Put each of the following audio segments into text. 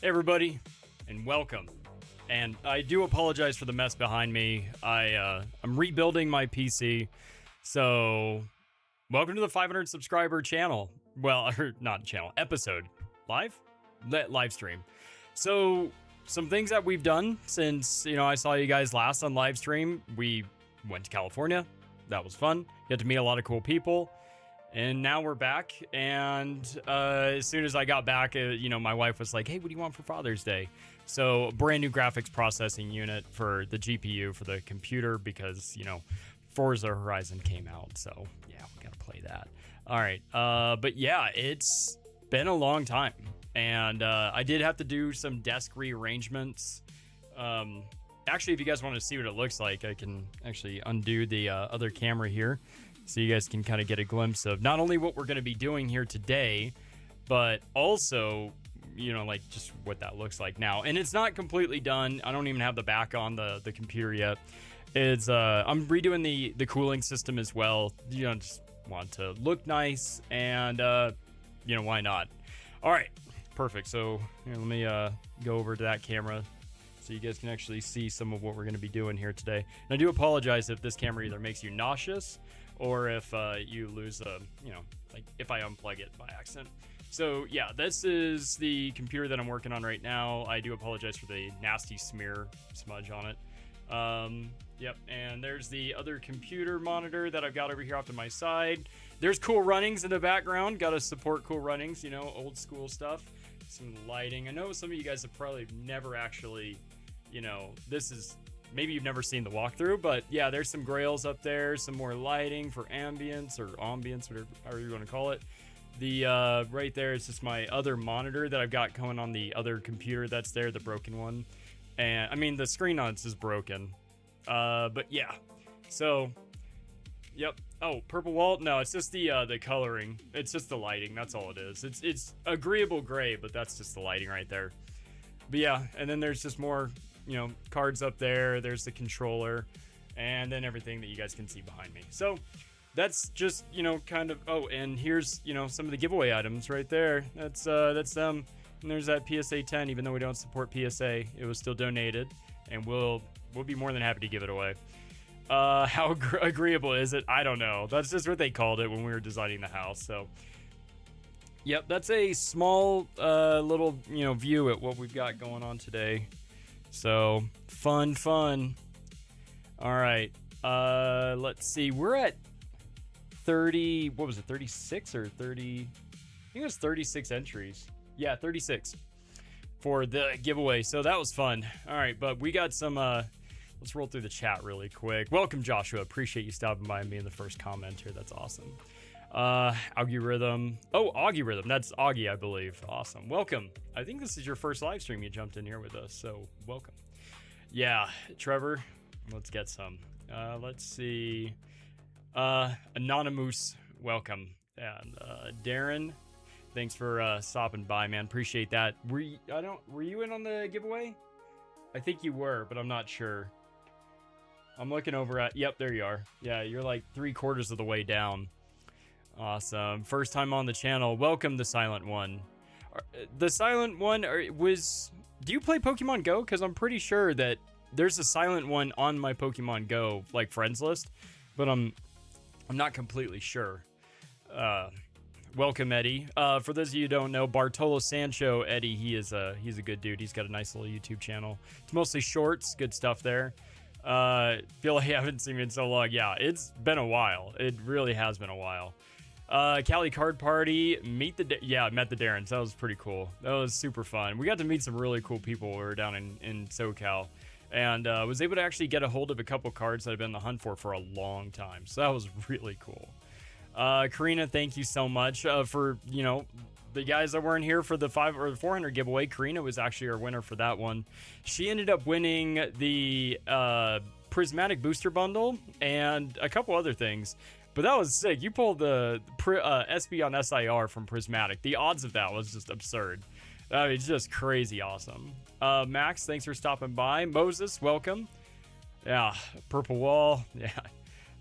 Hey everybody, and welcome. And I do apologize for the mess behind me. I'm rebuilding my PC, so welcome to the 500 subscriber channel. Well, or not channel, episode. Live stream. So some things that we've done since, I saw you guys last on live stream. We went to California. That was fun. Got to meet a lot of cool people. And now we're back, and as soon as I got back, my wife was like, hey, what do you want for Father's Day? So a brand new graphics processing unit for the GPU for the computer because, Forza Horizon came out. So, yeah, we got to play that. All right. But, yeah, it's been a long time, and I did have to do some desk rearrangements. Actually, if you guys want to see what it looks like, I can actually undo the other camera here. So you guys can kind of get a glimpse of not only what we're going to be doing here today, but also, just what that looks like now. And it's not completely done. I don't even have the back on the computer yet. It's I'm redoing the cooling system as well. Just want to look nice, and why not? All right, perfect. So here, let me go over to that camera so you guys can actually see some of what we're going to be doing here today. And I do apologize if this camera either makes you nauseous or if you lose like if I unplug it by accident. So yeah, this is the computer that I'm working on right now. I do apologize for the nasty smudge on it. Yep, and there's the other computer monitor that I've got over here off to my side. There's Cool Runnings in the background. Got to support Cool Runnings, old school stuff. Some lighting. I know some of you guys have probably never actually, this is, maybe you've never seen the walkthrough, but yeah, there's some grails up there, some more lighting for ambience, whatever, however you want to call it. The right there is just my other monitor that I've got going on the other computer that's there, the broken one. And I mean, the screen on it is broken. But yeah, so, yep. Oh, purple wall? No, it's just the coloring. It's just the lighting. That's all it is. It's agreeable gray, but that's just the lighting right there. But yeah, and then there's just more, cards up there. There's the controller, and then everything that you guys can see behind me. So that's just, kind of, oh, and here's, some of the giveaway items right there. That's them. And there's that PSA 10, even though we don't support PSA, it was still donated, and we'll be more than happy to give it away. How agreeable is it? I don't know. That's just what they called it when we were designing the house. So, yep, that's a small little, view at what we've got going on today. So, fun. All right. Let's see. We're at 30, what was it, 36 or 30? I think it was 36 entries. Yeah, 36 for the giveaway. So that was fun. All right, but we got some, let's roll through the chat really quick. Welcome, Joshua. Appreciate you stopping by me in the first comment here. That's awesome. Augie Rhythm. Oh, Augie Rhythm. That's Augie, I believe. Awesome. Welcome. I think this is your first live stream you jumped in here with us, so welcome. Yeah, Trevor, let's get some. Let's see. Anonymous, welcome. And Darren, thanks for stopping by, man. Appreciate that. Were you in on the giveaway? I think you were, but I'm not sure. I'm looking over at, yep, there you are. Yeah, you're like 3/4 of the way down. Awesome. First time on the channel. Welcome, the Silent One. The Silent One do you play Pokemon Go? Because I'm pretty sure that there's a Silent One on my Pokemon Go, like, friends list, but I'm not completely sure. Welcome, Eddie. For those of you who don't know, Bartolo Sancho, Eddie, he's a good dude. He's got a nice little YouTube channel. It's mostly shorts, good stuff there. Feel like I haven't seen him in so long. Yeah, it's been a while. It really has been a while. Cali Card Party, I met the Darrens. That was pretty cool. That was super fun. We got to meet some really cool people when we were down in SoCal. And was able to actually get a hold of a couple cards that I've been on the hunt for a long time. So that was really cool. Karina, thank you so much for, the guys that weren't here for the 500 or 400 giveaway. Karina was actually our winner for that one. She ended up winning the Prismatic Booster Bundle and a couple other things. But that was sick. You pulled the SB on SIR from Prismatic. The odds of that was just absurd. I mean, it's just crazy awesome. Max, thanks for stopping by. Moses, welcome. Yeah, Purple Wall. Yeah.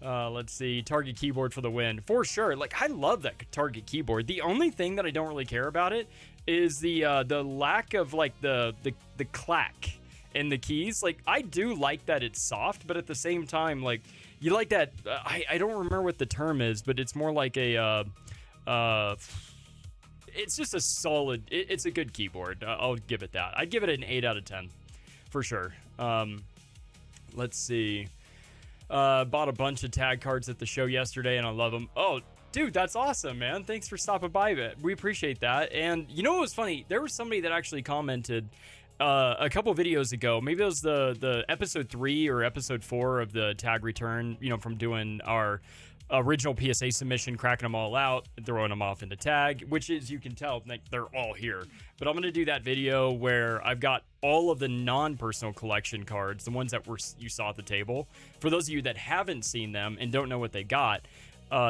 Let's see, Target keyboard for the win. For sure. Like, I love that Target keyboard. The only thing that I don't really care about it is the lack of, like, the clack in the keys. Like, I do like that it's soft, but at the same time, like, you like that, I don't remember what the term is, but it's more like a, it's just a solid, it's a good keyboard. I'll give it that. I'd give it an 8 out of 10, for sure. Let's see. Bought a bunch of tag cards at the show yesterday, and I love them. Oh, dude, that's awesome, man. Thanks for stopping by. We appreciate that. And you know what was funny? There was somebody that actually commented a couple videos ago. Maybe it was the episode 3 or episode 4 of the tag return, you know, from doing our original PSA submission, cracking them all out, throwing them off into tag, which is, you can tell, like, they're all here. But I'm going to do that video where I've got all of the non-personal collection cards, the ones that you saw at the table. For those of you that haven't seen them and don't know what they got,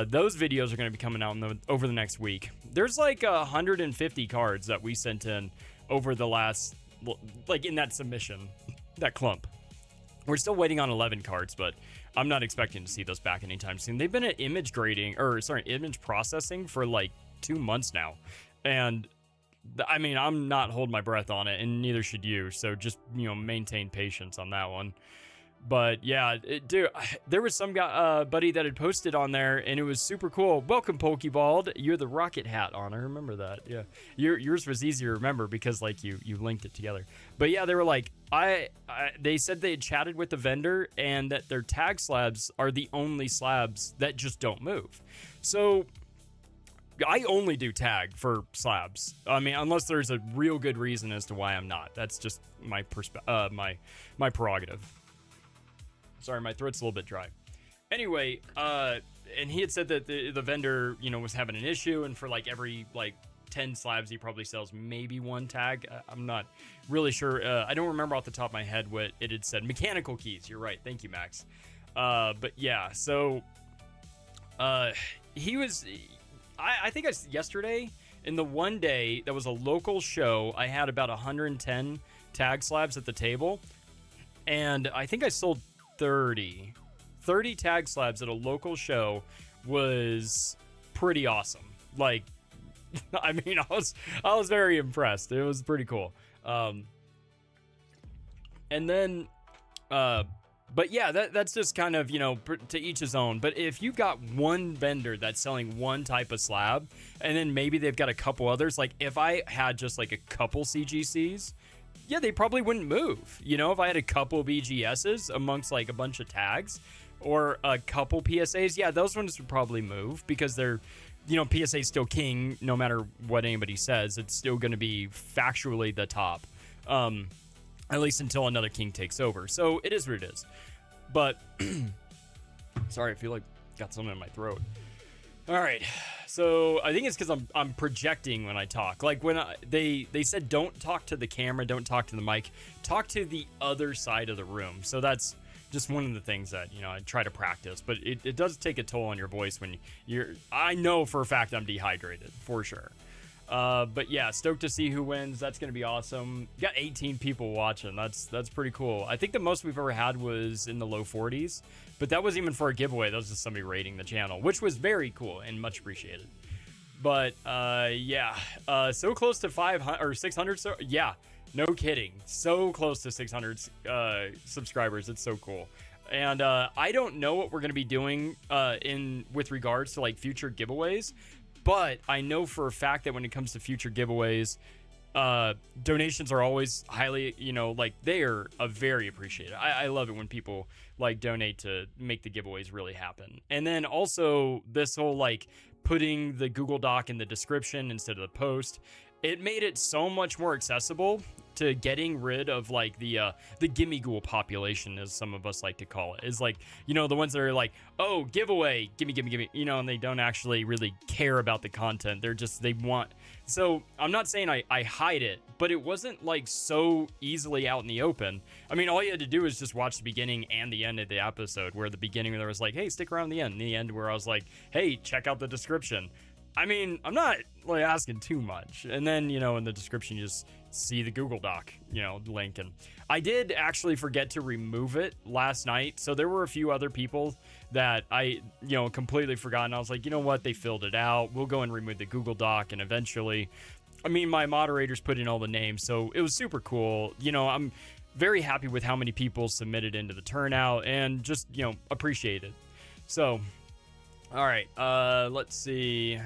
those videos are going to be coming out over the next week. There's like 150 cards that we sent in over the last, like, in that submission, that clump. We're still waiting on 11 cards, but I'm not expecting to see those back anytime soon. They've been at image processing for like 2 months now. And I mean, I'm not holding my breath on it, and neither should you. So just, you know, maintain patience on that one. But yeah, dude, there was some guy, buddy that had posted on there, and it was super cool. Welcome, Pokeball. You're the rocket hat on. I remember that. Yeah, yours was easy to remember because, like, you linked it together. But yeah, they were like, they said they had chatted with the vendor and that their tag slabs are the only slabs that just don't move. So I only do tag for slabs. I mean, unless there's a real good reason as to why I'm not. That's just my my prerogative. Sorry, my throat's a little bit dry. Anyway, and he had said that the vendor, you know, was having an issue, and for like every like 10 slabs, he probably sells maybe 1 tag. I'm not really sure. I don't remember off the top of my head what it had said. Mechanical keys. You're right. Thank you, Max. But yeah, so he was. I think yesterday, in the one day that was a local show, I had about 110 tag slabs at the table, and I think I sold 30 tag slabs at a local show. Was pretty awesome. Like, I mean, I was very impressed. It was pretty cool. And then but yeah, that's just kind of, you know, to each his own. But if you've got one vendor that's selling one type of slab, and then maybe they've got a couple others, like if I had just like a couple CGCs, yeah, they probably wouldn't move. You know, if I had a couple BGSs amongst like a bunch of tags or a couple PSAs, yeah, those ones would probably move because they're, you know, PSA is still king no matter what anybody says. It's still going to be factually the top, at least until another king takes over. So it is what it is. But sorry, I feel like got something in my throat. All right. So I think it's because I'm projecting when I talk. Like when they said don't talk to the camera, don't talk to the mic, talk to the other side of the room. So that's just one of the things that, you know, I try to practice. But it does take a toll on your voice when I know for a fact I'm dehydrated, for sure. But yeah, stoked to see who wins. That's going to be awesome. You got 18 people watching. That's pretty cool. I think the most we've ever had was in the low 40s, but that wasn't even for a giveaway. That was just somebody rating the channel, which was very cool and much appreciated. But yeah, so close to 500 or 600. So yeah, no kidding. So close to 600 subscribers. It's so cool. And I don't know what we're going to be doing with regards to like future giveaways. But I know for a fact that when it comes to future giveaways, donations are always highly, you know, like they are very appreciated. I love it when people like donate to make the giveaways really happen. And then also this whole like putting the Google Doc in the description instead of the post, it made it so much more accessible to getting rid of like the gimme ghoul population, as some of us like to call it. Is like, you know, the ones that are like, oh, giveaway, gimme, you know, and they don't actually really care about the content. They're just, they want. So I'm not saying I hide it, but it wasn't like so easily out in the open. I mean, all you had to do was just watch the beginning and the end of the episode, where the beginning there was like, hey, stick around the end, and the end where I was like, hey, check out the description. I mean, I'm not like asking too much. And then, you know, in the description, you just see the Google Doc, you know, link. And I did actually forget to remove it last night. So there were a few other people that I, completely forgot. And I was like, you know what? They filled it out. We'll go and remove the Google Doc. And eventually, my moderators put in all the names. So it was super cool. I'm very happy with how many people submitted into the turnout and just, appreciate it. So, all right. Let's see.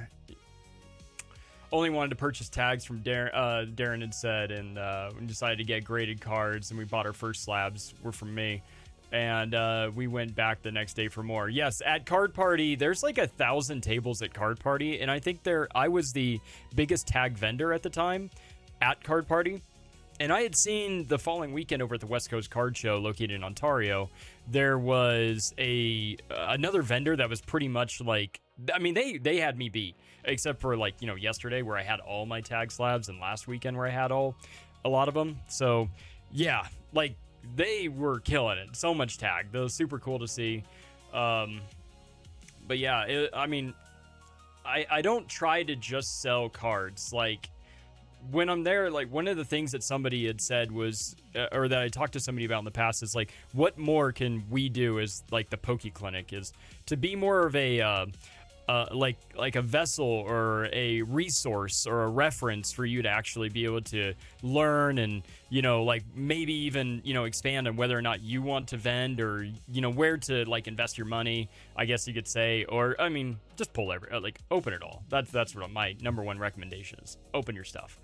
Only wanted to purchase tags from Darren had said, and we decided to get graded cards, and we bought our first slabs were from me. And we went back the next day for more. Yes, at Card Party, there's like 1,000 tables at Card Party, and I think I was the biggest tag vendor at the time at Card Party. And I had seen the following weekend over at the West Coast Card Show located in Ontario, there was another vendor that was pretty much like, they had me beat, except for like, yesterday where I had all my tag slabs and last weekend where I had a lot of them. So yeah, like they were killing it. So much tag. That was super cool to see. But yeah, I don't try to just sell cards. Like, when I'm there, like one of the things that somebody had said was, or that I talked to somebody about in the past is like, what more can we do as like the Poke Clinic is to be more of a, like a vessel or a resource or a reference for you to actually be able to learn and, like maybe even, expand on whether or not you want to vend or, where to like invest your money, I guess you could say, or, just pull open it all. That's what my number one recommendation is. Open your stuff.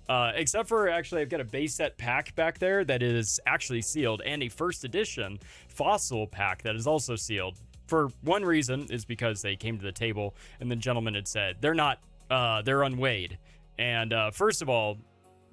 Except for actually, I've got a base set pack back there that is actually sealed and a first edition fossil pack that is also sealed. For one reason is because they came to the table and the gentleman had said they're unweighed. And first of all,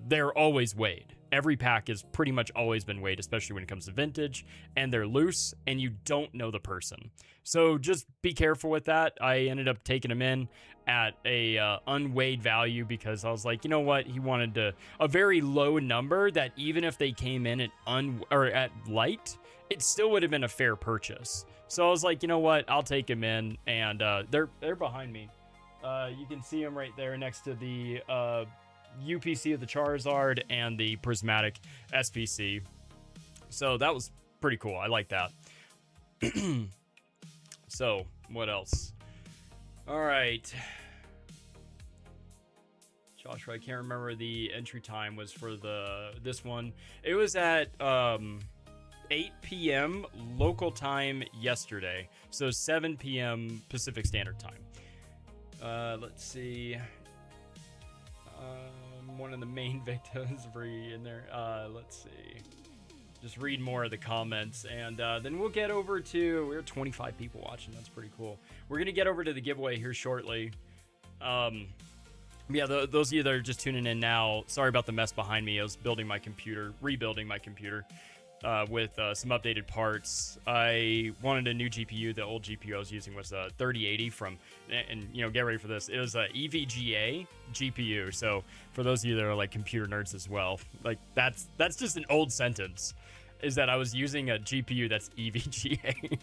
they're always weighed. Every pack has pretty much always been weighed, especially when it comes to vintage, and they're loose and you don't know the person. So just be careful with that. I ended up taking them in at a unweighed value because I was like, you know what? He wanted a very low number that even if they came in at light, it still would have been a fair purchase. So I was like, you know what? I'll take him in, and they're behind me. You can see them right there next to the UPC of the Charizard and the Prismatic SPC. So that was pretty cool. I like that. So what else? All right. Joshua, I can't remember the entry time was for this one. It was at 8 p.m. local time yesterday. So 7 p.m. Pacific Standard Time. Let's see. One of the main victims in there. Let's see. Just read more of the comments, and then we'll get over to. We're 25 people watching. That's pretty cool. We're gonna get over to the giveaway here shortly. Yeah, those of you that are just tuning in now, sorry about the mess behind me. I was rebuilding my computer with some updated parts. I wanted a new GPU. The old GPU I was using was a 3080 and get ready for this. It was a EVGA GPU. So for those of you that are like computer nerds as well, like that's just an old sentence, is that I was using a GPU that's EVGA.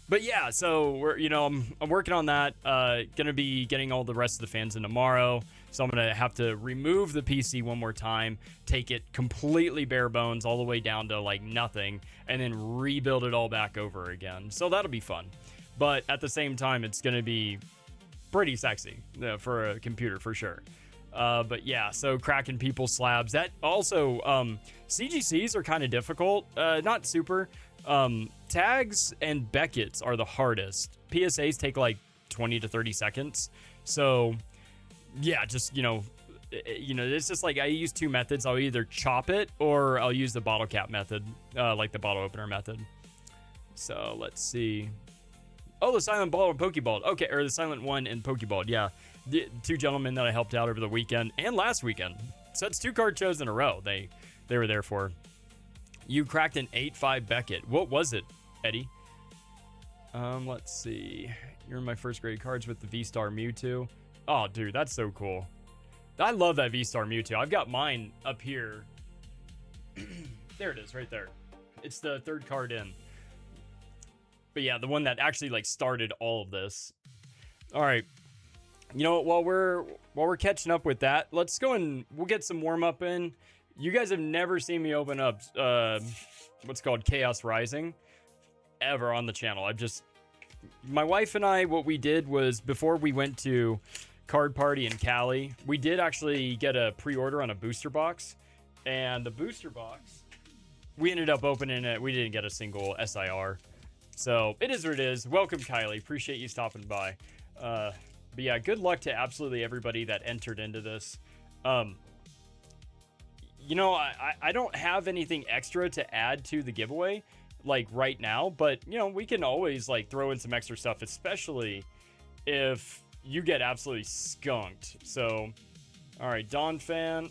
But yeah, so we're, I'm working on that. Gonna be getting all the rest of the fans in tomorrow. So I'm going to have to remove the PC one more time, take it completely bare bones all the way down to like nothing, and then rebuild it all back over again. So that'll be fun. But at the same time, it's going to be pretty sexy for a computer for sure. But yeah, so cracking people's slabs. That also, CGCs are kind of difficult. Not super. Tags and Beckett's are the hardest. PSAs take like 20 to 30 seconds. So yeah, just, it's just like I use two methods. I'll either chop it or I'll use the bottle cap method, like the bottle opener method. So let's see. Oh, the Silent Ball and Pokeball. Okay, or the Silent One and Pokeball. Yeah, the two gentlemen that I helped out over the weekend and last weekend. So that's 2 card shows in a row they were there for. You cracked an 8.5 Beckett. What was it, Eddie? Let's see. You're in my first grade cards with the V-Star Mewtwo. Oh, dude, that's so cool. I love that V-Star Mewtwo. I've got mine up here. There it is, right there. It's the 3rd card in. But yeah, the one that actually like started all of this. All right. While we're catching up with that, let's go and we'll get some warm up in. You guys have never seen me open up what's called Chaos Rising forever on the channel. My wife and I, what we did was before we went to Card Party in Cali, we did actually get a pre-order on a booster box. And the booster box, we ended up opening it. We didn't get a single SIR. So it is what it is. Welcome, Kylie. Appreciate you stopping by. But yeah, good luck to absolutely everybody that entered into this. You know, I don't have anything extra to add to the giveaway, like right now, but you know, we can always like throw in some extra stuff, especially if you get absolutely skunked. So, all right, Dawn Fan.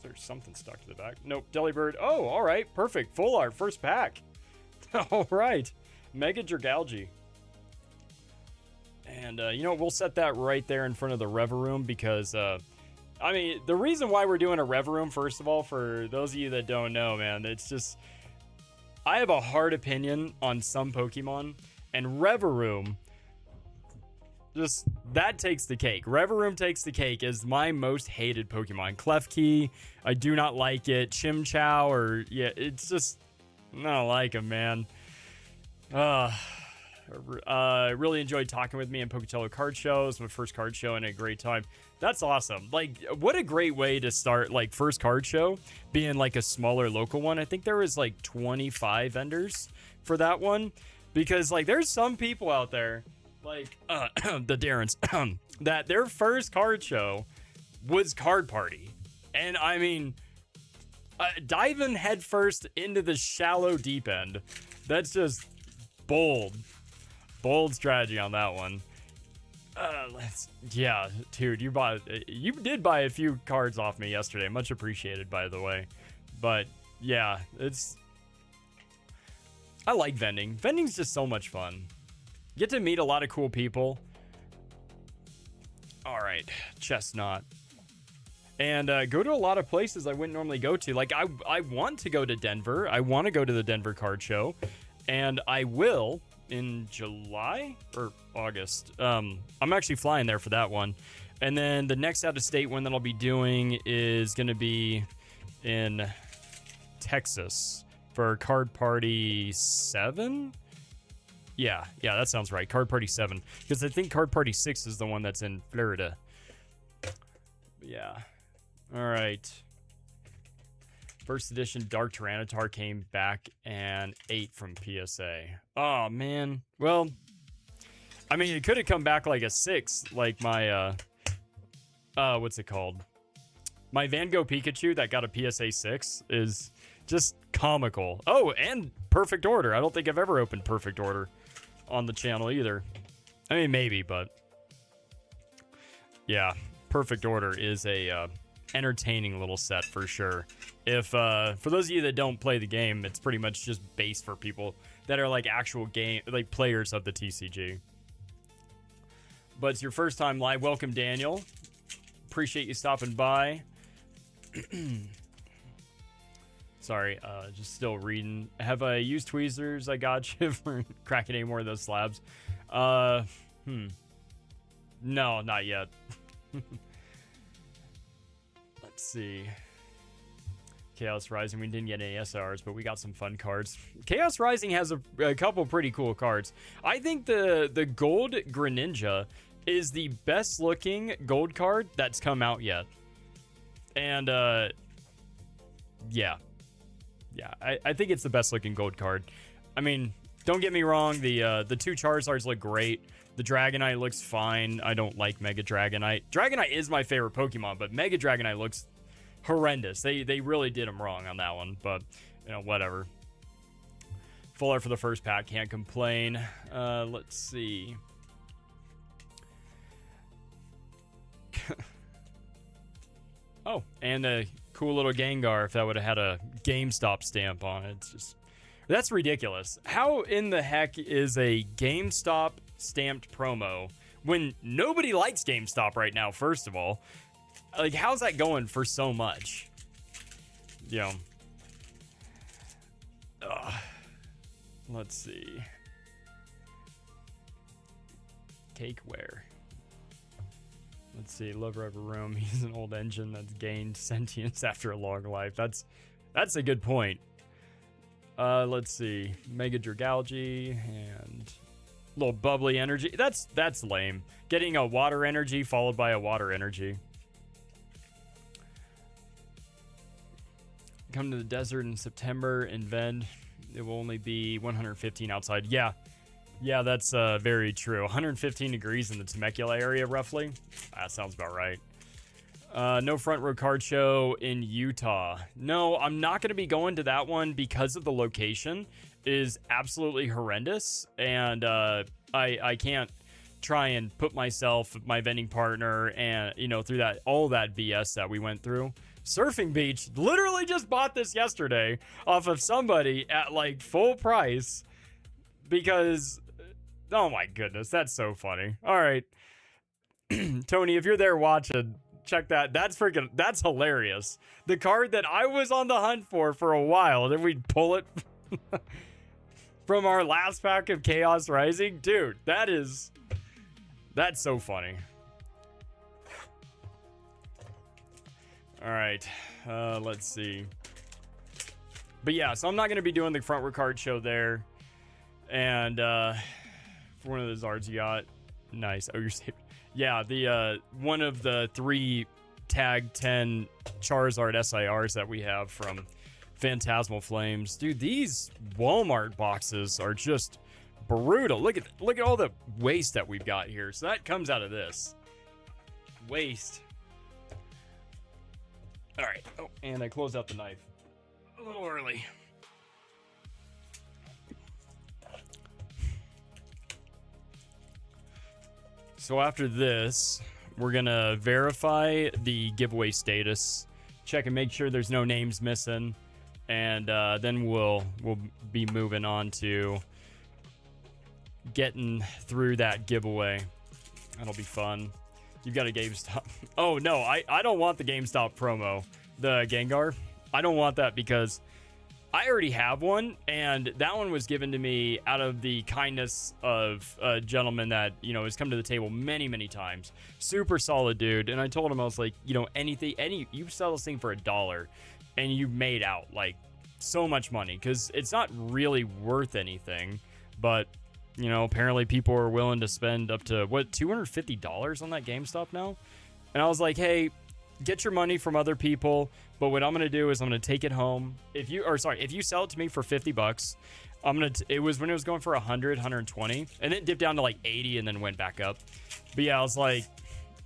There's something stuck to the back. Nope, Delibird. Oh, all right, perfect. Full art, first pack. All right, Mega Dragalge. And, you know, we'll set that right there in front of the Revavroom because, I mean, the reason why we're doing a Revavroom, first of all, for those of you that don't know, man, it's just, I have a hard opinion on some Pokemon, and Revavroom, just, that takes the cake. Revavroom takes the cake is my most hated Pokemon. Klefki, I do not like it. Chimchar, or, yeah, it's just, I don't like him, man. Really enjoyed talking with me in Pocatello Card Show. It was my first card show and a great time. That's awesome. Like, what a great way to start, like, first card show being like a smaller local one. I think there was like 25 vendors for that one because like there's some people out there like the Darrens that their first card show was Card Party. And I mean, diving headfirst into the shallow deep end. That's just bold strategy on that one. Yeah, dude, you did buy a few cards off me yesterday. Much appreciated, by the way. But yeah, I like vending. Vending's just so much fun. Get to meet a lot of cool people. All right, Chestnut. And go to a lot of places I wouldn't normally go to. Like, I want to go to Denver. I want to go to the Denver Card Show. And I will in July or August. I'm actually flying there for that one. And then the next out-of-state one that I'll be doing is going to be in Texas for Card Party 7. Yeah, that sounds right. Card Party 7. Because I think Card Party 6 is the one that's in Florida. Yeah. All right. First edition Dark Tyranitar came back and 8 from PSA. Oh, man. Well, I mean, it could have come back like a 6, like my, what's it called? My Van Gogh Pikachu that got a PSA 6 is just comical. Oh, and Perfect Order. I don't think I've ever opened Perfect Order on the channel either. I mean, maybe, but yeah, Perfect Order is a entertaining little set for sure. If for those of you that don't play the game, it's pretty much just based for people that are like actual game, like players of the TCG. But it's your first time live. Welcome, Daniel. Appreciate you stopping by. Sorry, just still reading. Have I used tweezers? I got you for cracking any more of those slabs. No, not yet. Let's see. Chaos Rising, we didn't get any SRs, but we got some fun cards. Chaos Rising has a couple pretty cool cards. I think the gold Greninja is the best looking gold card that's come out yet. And yeah, I think it's the best looking gold card. I mean, don't get me wrong, the 2 Charizards look great. The Dragonite looks fine. I don't like Mega Dragonite. Dragonite is my favorite Pokemon, but Mega Dragonite looks horrendous. They really did him wrong on that one, but you know, whatever. Full art for the first pack, can't complain. Let's see. Oh, and a cool little Gengar if that would have had a GameStop stamp on it. It's just, that's ridiculous. How in the heck is a GameStop stamped promo when nobody likes GameStop right now, first of all? Like, how's that going for so much? You know. Let's see. Cakeware. Let's see. Love Revavroom. He's an old engine that's gained sentience after a long life. That's a good point. Let's see. Mega Dragalge and little bubbly energy. That's lame. Getting a water energy followed by a water energy. Come to the desert in September and vend. It will only be 115 outside. Yeah, that's very true. 115 degrees in the Temecula area, roughly. That sounds about right. No front row card show in Utah. No, I'm not going to be going to that one because of the location is absolutely horrendous, and I can't try and put myself, my vending partner, and through that all that BS that we went through. Surfing Beach, literally just bought this yesterday off of somebody at like full price because, oh my goodness, that's so funny. All right, Tony, if you're there watching, check that. That's hilarious. The card that I was on the hunt for a while, then we'd pull it from our last pack of Chaos Rising. Dude, that's so funny. All right, let's see. But yeah, so I'm not going to be doing the front row card show there. And for one of the Zards you got, nice. Oh, you're safe. Yeah, the one of the 3 tag 10 Charizard SIRs that we have from Phantasmal Flames. Dude, these Walmart boxes are just brutal. Look at all the waste that we've got here. So that comes out of this. Waste. All right. Oh, and I closed out the knife a little early. So after this, we're gonna verify the giveaway status, check and make sure there's no names missing, and then we'll be moving on to getting through that giveaway. That'll be fun. You've got a GameStop. Oh no, I don't want the GameStop promo, the Gengar. I don't want that because I already have one, and that one was given to me out of the kindness of a gentleman that, has come to the table many, many times. Super solid dude. And I told him, I was like, you sell this thing for $1 and you made out like so much money because it's not really worth anything. But, apparently people are willing to spend up to $250 on that GameStop now. And I was like, hey, get your money from other people, but what I'm gonna do is I'm gonna take it home. If you sell it to me for $50, it was when it was going for 120, and it dipped down to like 80 and then went back up. But yeah, I was like,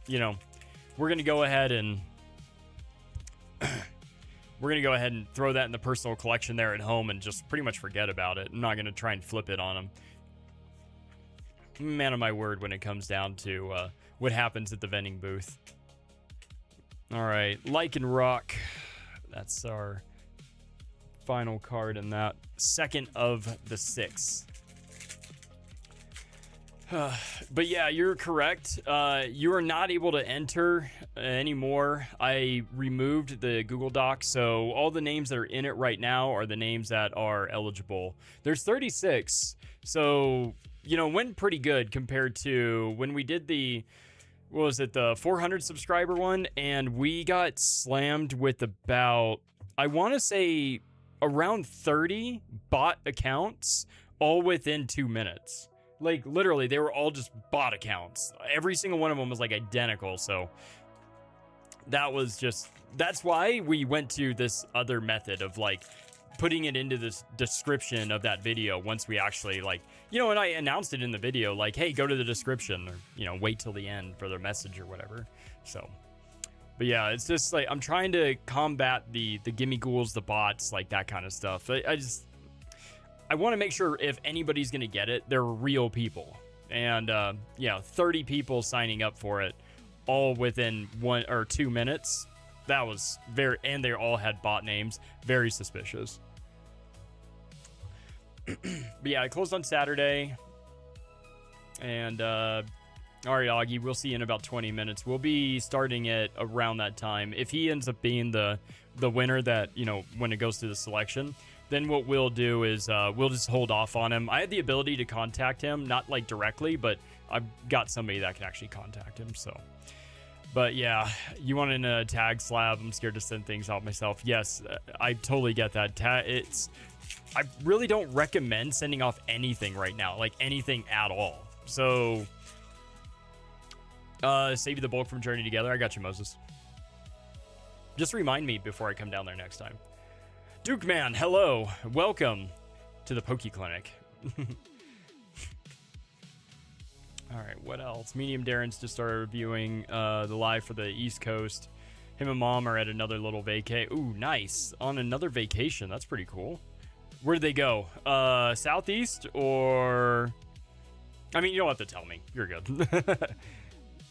we're gonna go ahead and throw that in the personal collection there at home and just pretty much forget about it. I'm not gonna try and flip it on them. Man of my word when it comes down to what happens at the vending booth. All right, Lycanroc. That's our final card in that second of the 6. But yeah, you're correct. You are not able to enter anymore. I removed the Google Doc, so all the names that are in it right now are the names that are eligible. There's 36, so went pretty good compared to when we did the. What was it, the 400 subscriber one, and we got slammed with about, I want to say, around 30 bot accounts all within 2 minutes. Like, literally, they were all just bot accounts. Every single one of them was, like, identical, so that's why we went to this other method of, like, putting it into this description of that video once we actually, like, and I announced it in the video, like, hey, go to the description, or, wait till the end for their message or whatever. So, but yeah, it's just, like, I'm trying to combat the gimme ghouls, the bots, like, that kind of stuff. I want to make sure if anybody's going to get it, they're real people. And, 30 people signing up for it all within 1 or 2 minutes. That was and they all had bot names. Very suspicious. But yeah, I closed on Saturday. And, all right, Augie, we'll see you in about 20 minutes. We'll be starting it around that time. If he ends up being the winner that, when it goes to the selection, then what we'll do is we'll just hold off on him. I had the ability to contact him, not like directly, but I've got somebody that can actually contact him. So But yeah, you want in a tag slab. I'm scared to send things out myself. Yes, I totally get that. I really don't recommend sending off anything right now, like anything at all. So, save you the bulk from Journey Together. I got you, Moses. Just remind me before I come down there next time. Duke Man, hello. Welcome to the Poke Clinic. All right, what else? Medium Darren's just started reviewing the live for the East Coast. Him and Mom are at another little vacay. Ooh, nice. On another vacation. That's pretty cool. Where did they go? Southeast or... I mean, you don't have to tell me. You're good.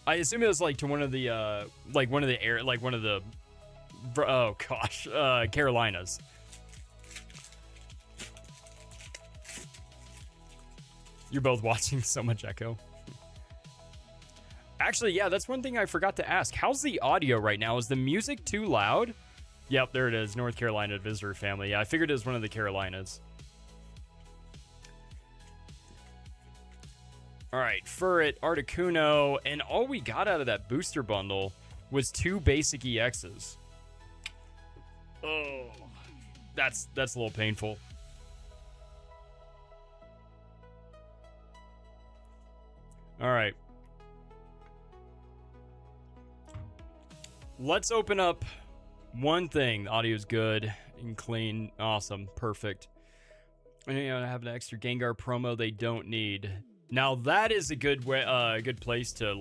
I assume it was like to one of the oh gosh, Carolinas. You're both watching so much echo. Actually, yeah, that's one thing I forgot to ask. How's the audio right now? Is the music too loud? Yep, there it is. North Carolina visitor family. Yeah, I figured it was one of the Carolinas. All right, Furret, Articuno, and all we got out of that booster bundle was 2 basic EXs. Oh, that's a little painful. All right. Let's open up one thing. The audio's good and clean. Awesome. Perfect. And you know, have an extra Gengar promo they don't need. Now that is a good way, good place to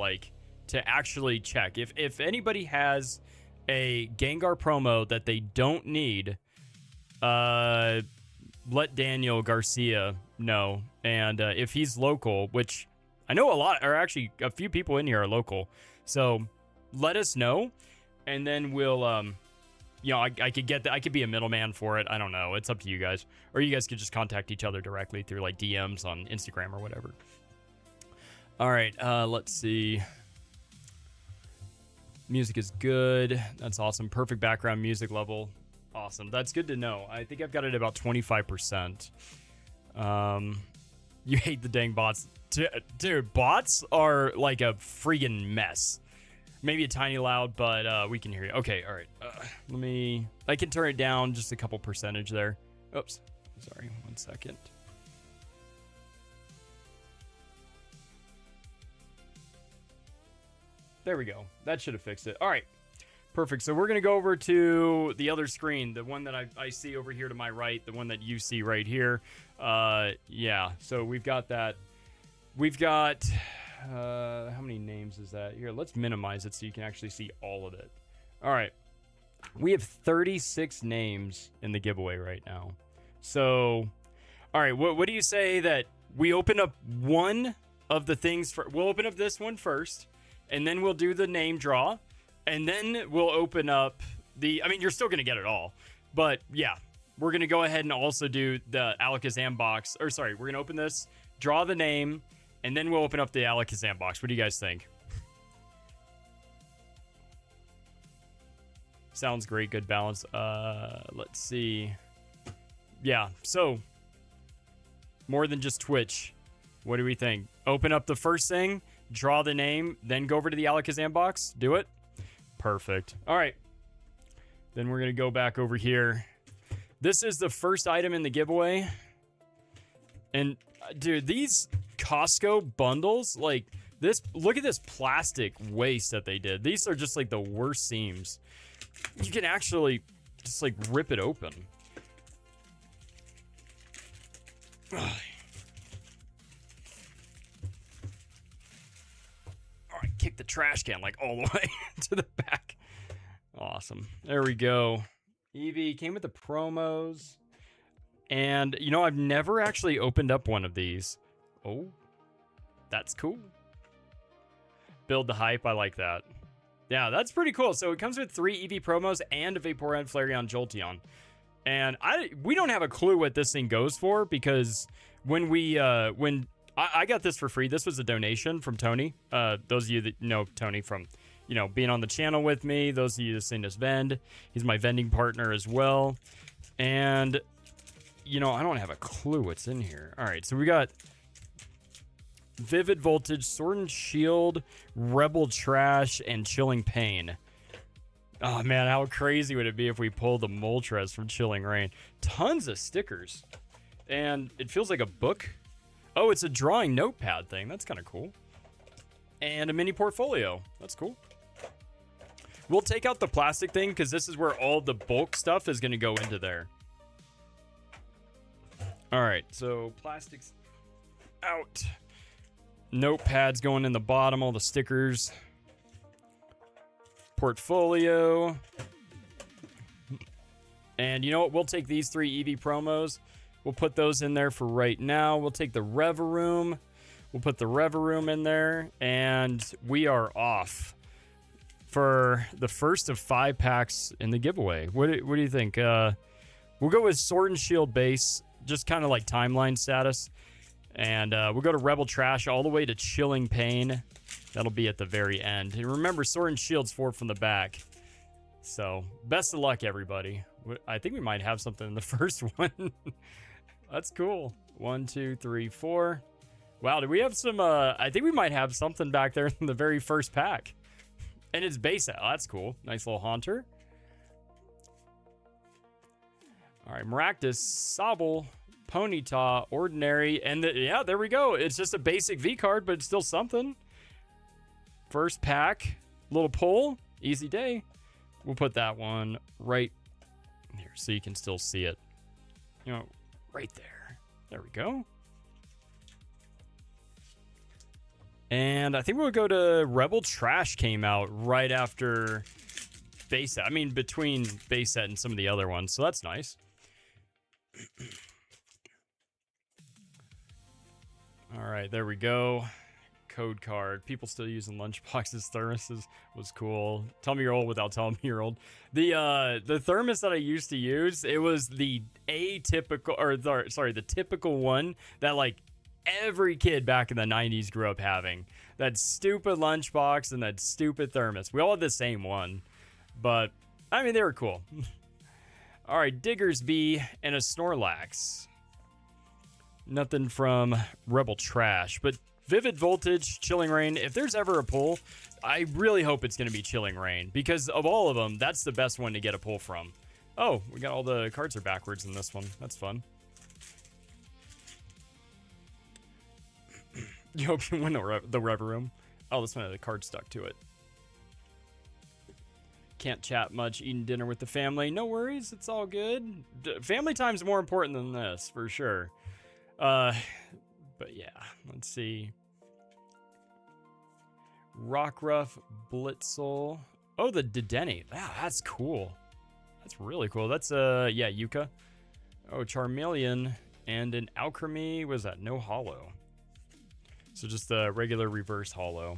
actually check. If anybody has a Gengar promo that they don't need, let Daniel Garcia know. And if he's local, which I know a lot, or actually a few people in here are local, so let us know. And then we'll, you know, I could get that. I could be a middleman for it. I don't know. It's up to you guys. Or you guys could just contact each other directly through like DMs on Instagram or whatever. All right. Let's see. Music is good. That's awesome. Perfect background music level. Awesome. That's good to know. I think I've got it about 25%. You hate the dang bots. Dude, bots are like a freaking mess. Maybe a tiny loud, but we can hear you. Okay, all right. I can turn it down just a couple percentage there. Oops. Sorry, 1 second. There we go. That should have fixed it. All right. Perfect. So we're going to go over to the other screen, the one that I see over here to my right, the one that you see right here. Yeah, so we've got that. We've got... how many names is that? Here, let's minimize it so you can actually see all of it. All right. We have 36 names in the giveaway right now. So, all right, what do you say that we open up one of the things? We'll open up this one first, and then we'll do the name draw, and then we'll open up I mean, you're still going to get it all, but yeah, we're going to go ahead and also do the Alakazam box. Or sorry, we're going to open this, draw the name, and then we'll open up the Alakazam box. What do you guys think? Sounds great. Good balance. Let's see. Yeah, so more than just Twitch. What do we think? Open up the first thing, draw the name, then go over to the Alakazam box. Do it. Perfect. All right. Then we're going to go back over here. This is the first item in the giveaway. And dude, these Costco bundles, like this, look at this plastic waste that they did. These are just like the worst seams. You can actually just like rip it open. All right, kick the trash can like all the way to the back. Awesome. There we go. Eevee came with the promos. And, you know, I've never actually opened up one of these. Oh, that's cool. Build the hype. I like that. Yeah, that's pretty cool. So it comes with 3 Eevee promos and a Vaporeon, Flareon, Jolteon. And we don't have a clue what this thing goes for, because when I got this for free, this was a donation from Tony. Those of you that know Tony from, you know, being on the channel with me, those of you that seen us vend, he's my vending partner as well. And, you know, I don't have a clue what's in here. All right, so we got Vivid Voltage, Sword and Shield, Rebel Trash, and Chilling Pain. Oh man, how crazy would it be if we pulled the Moltres from Chilling Rain? Tons of stickers. And it feels like a book. Oh, it's a drawing notepad thing. That's kind of cool. And a mini portfolio. That's cool. We'll take out the plastic thing because this is where all the bulk stuff is going to go into there. All right, so plastics out. Notepads going in the bottom, all the stickers. Portfolio. And you know what? We'll take these 3 Eevee promos. We'll put those in there for right now. We'll take the Revavroom. We'll put the Revavroom in there. And we are off for the first of 5 packs in the giveaway. What do you think? We'll go with Sword and Shield base, just kind of like timeline status. And we'll go to Rebel Trash all the way to Chilling Pain. That'll be at the very end. And remember, Sword and Shield's 4 from the back. So, best of luck, everybody. I think we might have something in the first one. That's cool. 1, 2, 3, 4. Wow, do we have some... I think we might have something back there in the very first pack. And it's base out. Oh, that's cool. Nice little Haunter. All right, Maractus, Sobble, Ponyta, Ordinary, and yeah, there we go. It's just a basic V card, but it's still something. First pack, little pull, easy day. We'll put that one right here so you can still see it. You know, right there. There we go. And I think we'll go to Rebel Trash came out right after base set. I mean, between base set and some of the other ones, so that's nice. All right, there we go. Code card. People still using Lunchboxes, thermoses was cool. Tell me you're old without telling me you're old. The thermos that I used to use, it was the atypical, or the typical one that like every kid back in the 90s grew up having. That stupid Lunchbox and that stupid thermos. We all had the same one, but I mean they were cool. All right, Diggersby and a Snorlax. Nothing from Rebel Trash, but Vivid Voltage, Chilling Rain. If there's ever a pull, I really hope it's going to be Chilling Rain because of all of them, that's the best one to get a pull from. Oh, we got all the cards are backwards in this one. That's fun. You hope you win the Revavroom. Oh, this one had a card stuck to it. Can't chat much, eating dinner with the family. No worries, it's all good. Family time's more important than this, for sure. But yeah, let's see. Rockruff, Blitzel. Oh, the Dedenne. Wow, that's cool. That's really cool. That's, yeah, Yuka. Oh, Charmeleon. And an Alchemy. What is that? No holo. So just the regular reverse holo.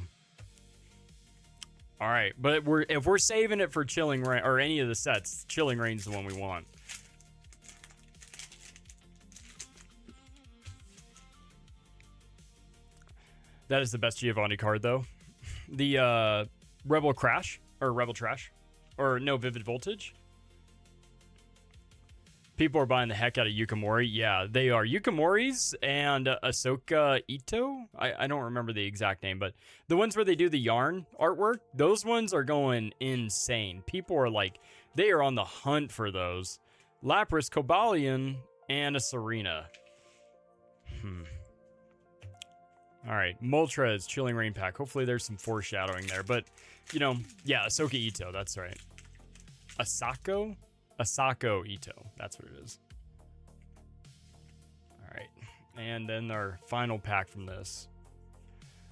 All right, but if we're saving it for Chilling Rain, or any of the sets, Chilling Rain's the one we want. That is the best Giovanni card, though. The Rebel Crash, or Rebel Trash, or no, Vivid Voltage. People are buying the heck out of Yukimori. Yeah, they are. Yukimori's and Ahsoka Ito. I don't remember the exact name, but the ones where they do the yarn artwork, those ones are going insane. People are like, they are on the hunt for those. Lapras, Cobalion, and a Serena. All right, Moltres, Chilling Rain pack. Hopefully there's some foreshadowing there, but, you know, yeah, Ahsoka Ito, that's right. Asako Ito, that's what it is. All right, and then our final pack from this.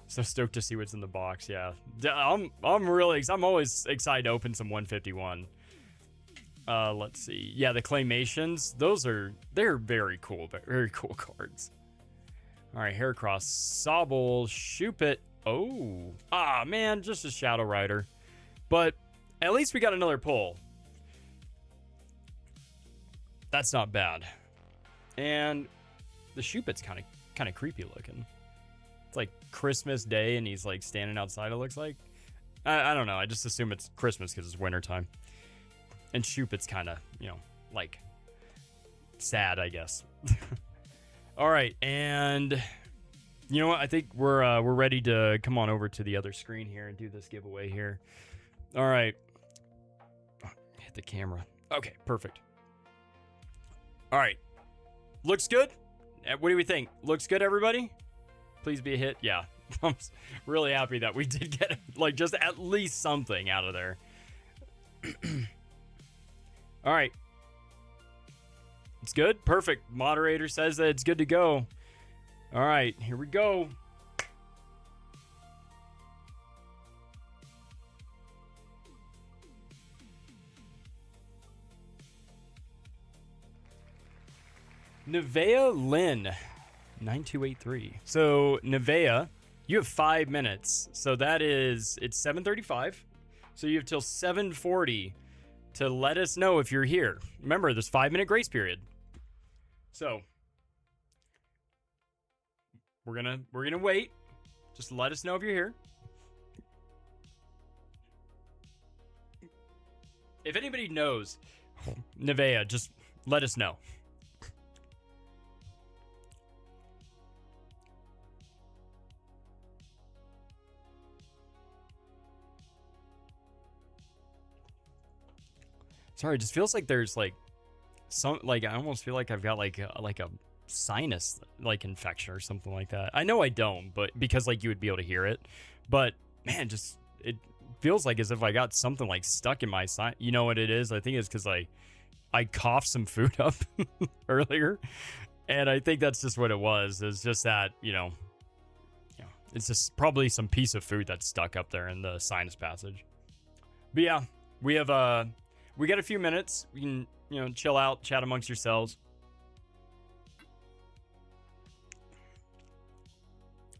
So stoked to see what's in the box. Yeah, I'm always excited to open some 151. Let's see. Yeah, the Claymations, they're very cool cards. All right, Heracross, Sobble, Shuppet. Oh, man, just a Shadow Rider, but at least we got another pull. That's not bad. And the Shuppet's kind of creepy looking. It's like Christmas Day and he's like standing outside, it looks like. I don't know. I just assume it's Christmas because it's wintertime. And Shuppet's kind of, you know, like sad, I guess. All right, and You know what? I think we're ready to come on over to the other screen here and do this giveaway here. All right. Hit the camera. Okay, perfect. All right. Looks good? What do we think? Looks good, everybody? Please be a hit. Yeah. I'm really happy that we did get, like, just at least something out of there. All right. It's good? Perfect. Moderator says that it's good to go. All right. Here we go. Nevea Lynn 9283. So Nevea, you have 5 minutes. So that is, it's 7:35. So you have till 7:40 to let us know if you're here. Remember, there's 5-minute grace period. So we're gonna wait. Just let us know if you're here. If anybody knows Nevea, just let us know. Sorry, it just feels like there's like some, like, I almost feel like I've got like a sinus like infection or something like that. I know I don't, but because like you would be able to hear it, but man, just it feels like as if I got something like stuck in my sinus. You know what it is? I think it's because I coughed some food up earlier, and I think that's just what it was. It's just that it's just probably some piece of food that's stuck up there in the sinus passage. But yeah, we have we got a few minutes. We can, chill out, chat amongst yourselves.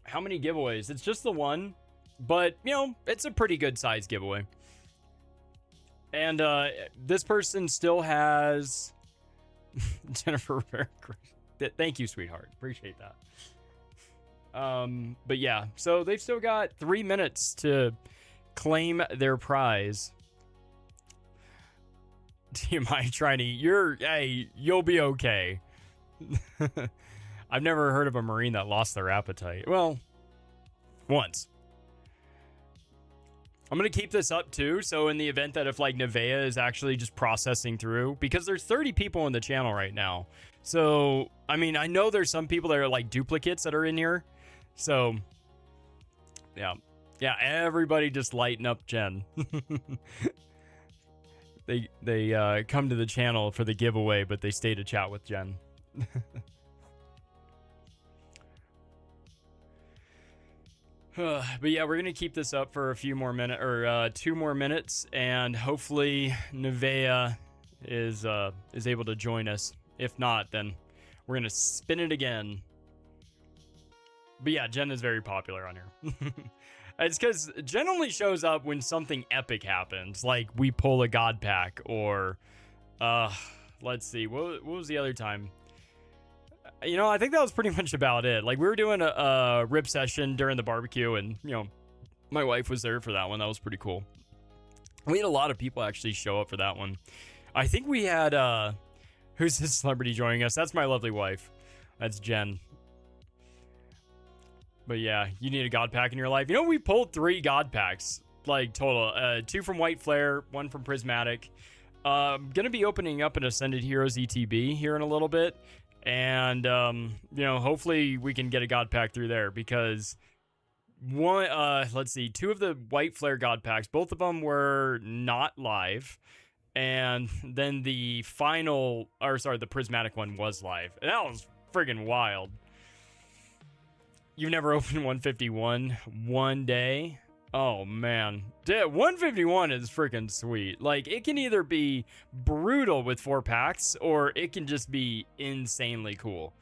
How many giveaways? It's just the one, but, it's a pretty good size giveaway. And this person still has Jennifer Rivera. Thank you, sweetheart. Appreciate that. But yeah, so they've still got 3 minutes to claim their prize. TMI trying to, you'll be okay. I've never heard of a Marine that lost their appetite. Well, once. I'm going to keep this up too. So in the event that if like Nevea is actually just processing through, because there's 30 people in the channel right now. So, I mean, I know there's some people that are like duplicates that are in here. So yeah, everybody just lighten up Jen. They come to the channel for the giveaway, but they stay to chat with Jen. But yeah, we're gonna keep this up for a few more minutes, or 2 more minutes, and hopefully Nevea is able to join us. If not, then we're gonna spin it again. But yeah, Jen is very popular on here. It's because Jen only shows up when something epic happens, like we pull a god pack, or let's see, what was the other time? I think that was pretty much about it. Like, we were doing a rib session during the barbecue, and my wife was there for that one. That was pretty cool. We had a lot of people actually show up for that one. I think we had who's this celebrity joining us? That's my lovely wife. That's Jen. But yeah, you need a god pack in your life. We pulled 3 god packs, like total. 2 from White Flare, 1 from Prismatic. Gonna be opening up an Ascended Heroes ETB here in a little bit. And, hopefully we can get a god pack through there, because let's see, 2 of the White Flare god packs, both of them were not live. And then the Prismatic one was live. And that was friggin' wild. You've never opened 151 one day? Oh, man. 151 is freaking sweet. Like, it can either be brutal with 4 packs, or it can just be insanely cool.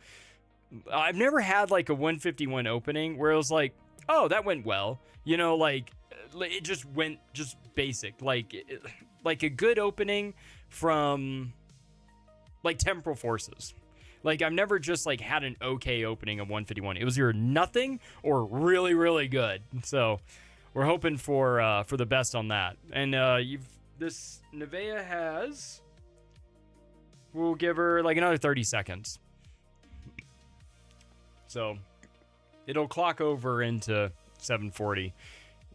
I've never had, like, a 151 opening where it was like, oh, that went well. Like, it just went just basic. Like a good opening from, like, Temporal Forces. Like, I've never just, like, had an okay opening of 151. It was either nothing or really, really good. So we're hoping for the best on that. And this Nevea has, we'll give her like another 30 seconds. So it'll clock over into 7:40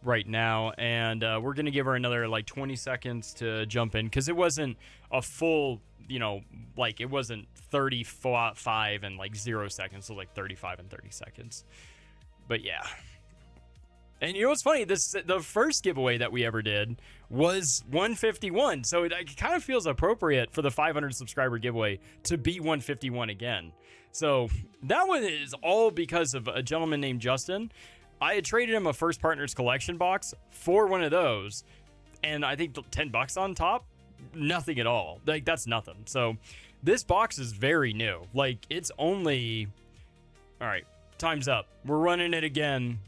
right now, and we're gonna give her another like 20 seconds to jump in, because it wasn't a full, you know, like it wasn't 35 and like 0 seconds, so like 35 and 30 seconds. But yeah. And you know what's funny? The first giveaway that we ever did was 151, so it kind of feels appropriate for the 500 subscriber giveaway to be 151 again. So that one is all because of a gentleman named Justin. I had traded him a First Partners collection box for one of those, and I think $10 on top, nothing at all. Like, that's nothing. So this box is very new. Like, it's only... All right, time's up. We're running it again.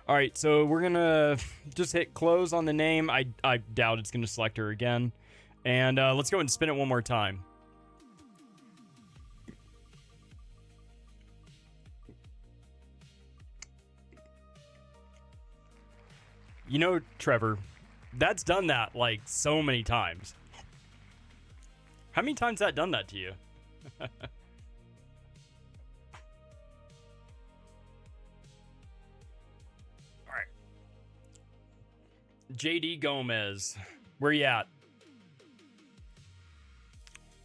All right, so we're gonna just hit close on the name. I doubt it's gonna select her again. And let's go ahead and spin it one more time. You know, Trevor, that's done that like so many times. How many times has that done that to you? JD Gomez, where you at?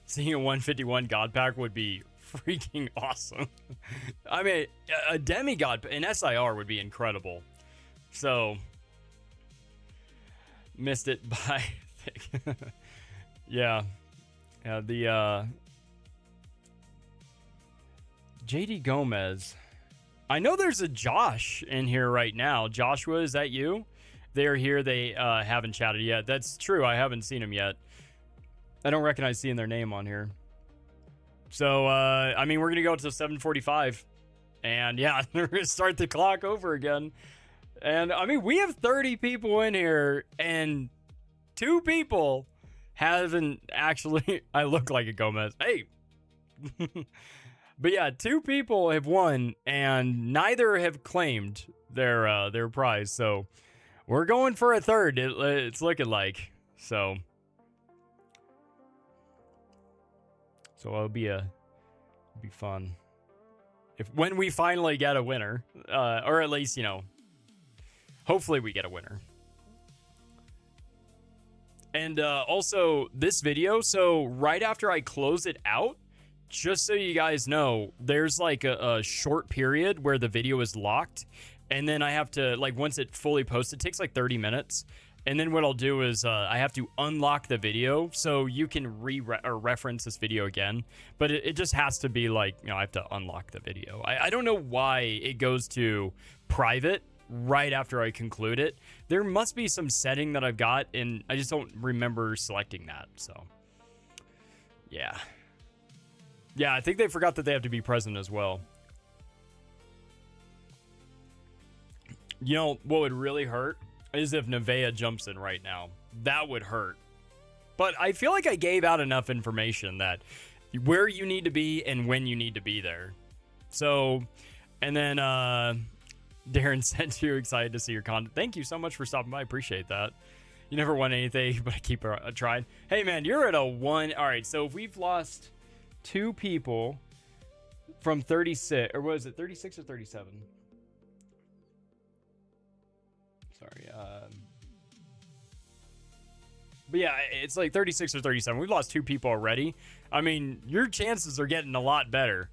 Seeing a 151 God Pack would be freaking awesome. I mean, a demigod, an SIR would be incredible. So, missed it by thick. Yeah. Yeah, the JD Gomez. I know there's a Josh in here right now. Joshua, is that you? They're here. They haven't chatted yet. That's true. I haven't seen them yet. I don't recognize seeing their name on here. So, I mean, we're going to go to 7:45. And, yeah, we're going to start the clock over again. And, I mean, we have 30 people in here. And 2 people haven't actually... I look like a Gomez. Hey! But, yeah, 2 people have won. And neither have claimed their prize. So... we're going for a third. It's looking like. So it'll be fun when we finally get a winner, or at least, you know, hopefully we get a winner. And also this video. So right after I close it out, just so you guys know, there's like a short period where the video is locked. And then I have to, like, once it fully posts, it takes like 30 minutes. And then what I'll do is I have to unlock the video so you can reference this video again. But it just has to be like, you know, I have to unlock the video. I don't know why it goes to private right after I conclude it. There must be some setting that I've got, and I just don't remember selecting that. So, yeah. Yeah, I think they forgot that they have to be present as well. You know, what would really hurt is if Nevea jumps in right now. That would hurt. But I feel like I gave out enough information that where you need to be and when you need to be there. So, and then Darren said you're excited to see your content. Thank you so much for stopping by. I appreciate that. You never won anything, but I keep trying. Hey, man, you're at a 1. All right, so if we've lost 2 people from 36, or was it 36 or 37? Sorry. But yeah, it's like 36 or 37. We've lost 2 people already. I mean, your chances are getting a lot better.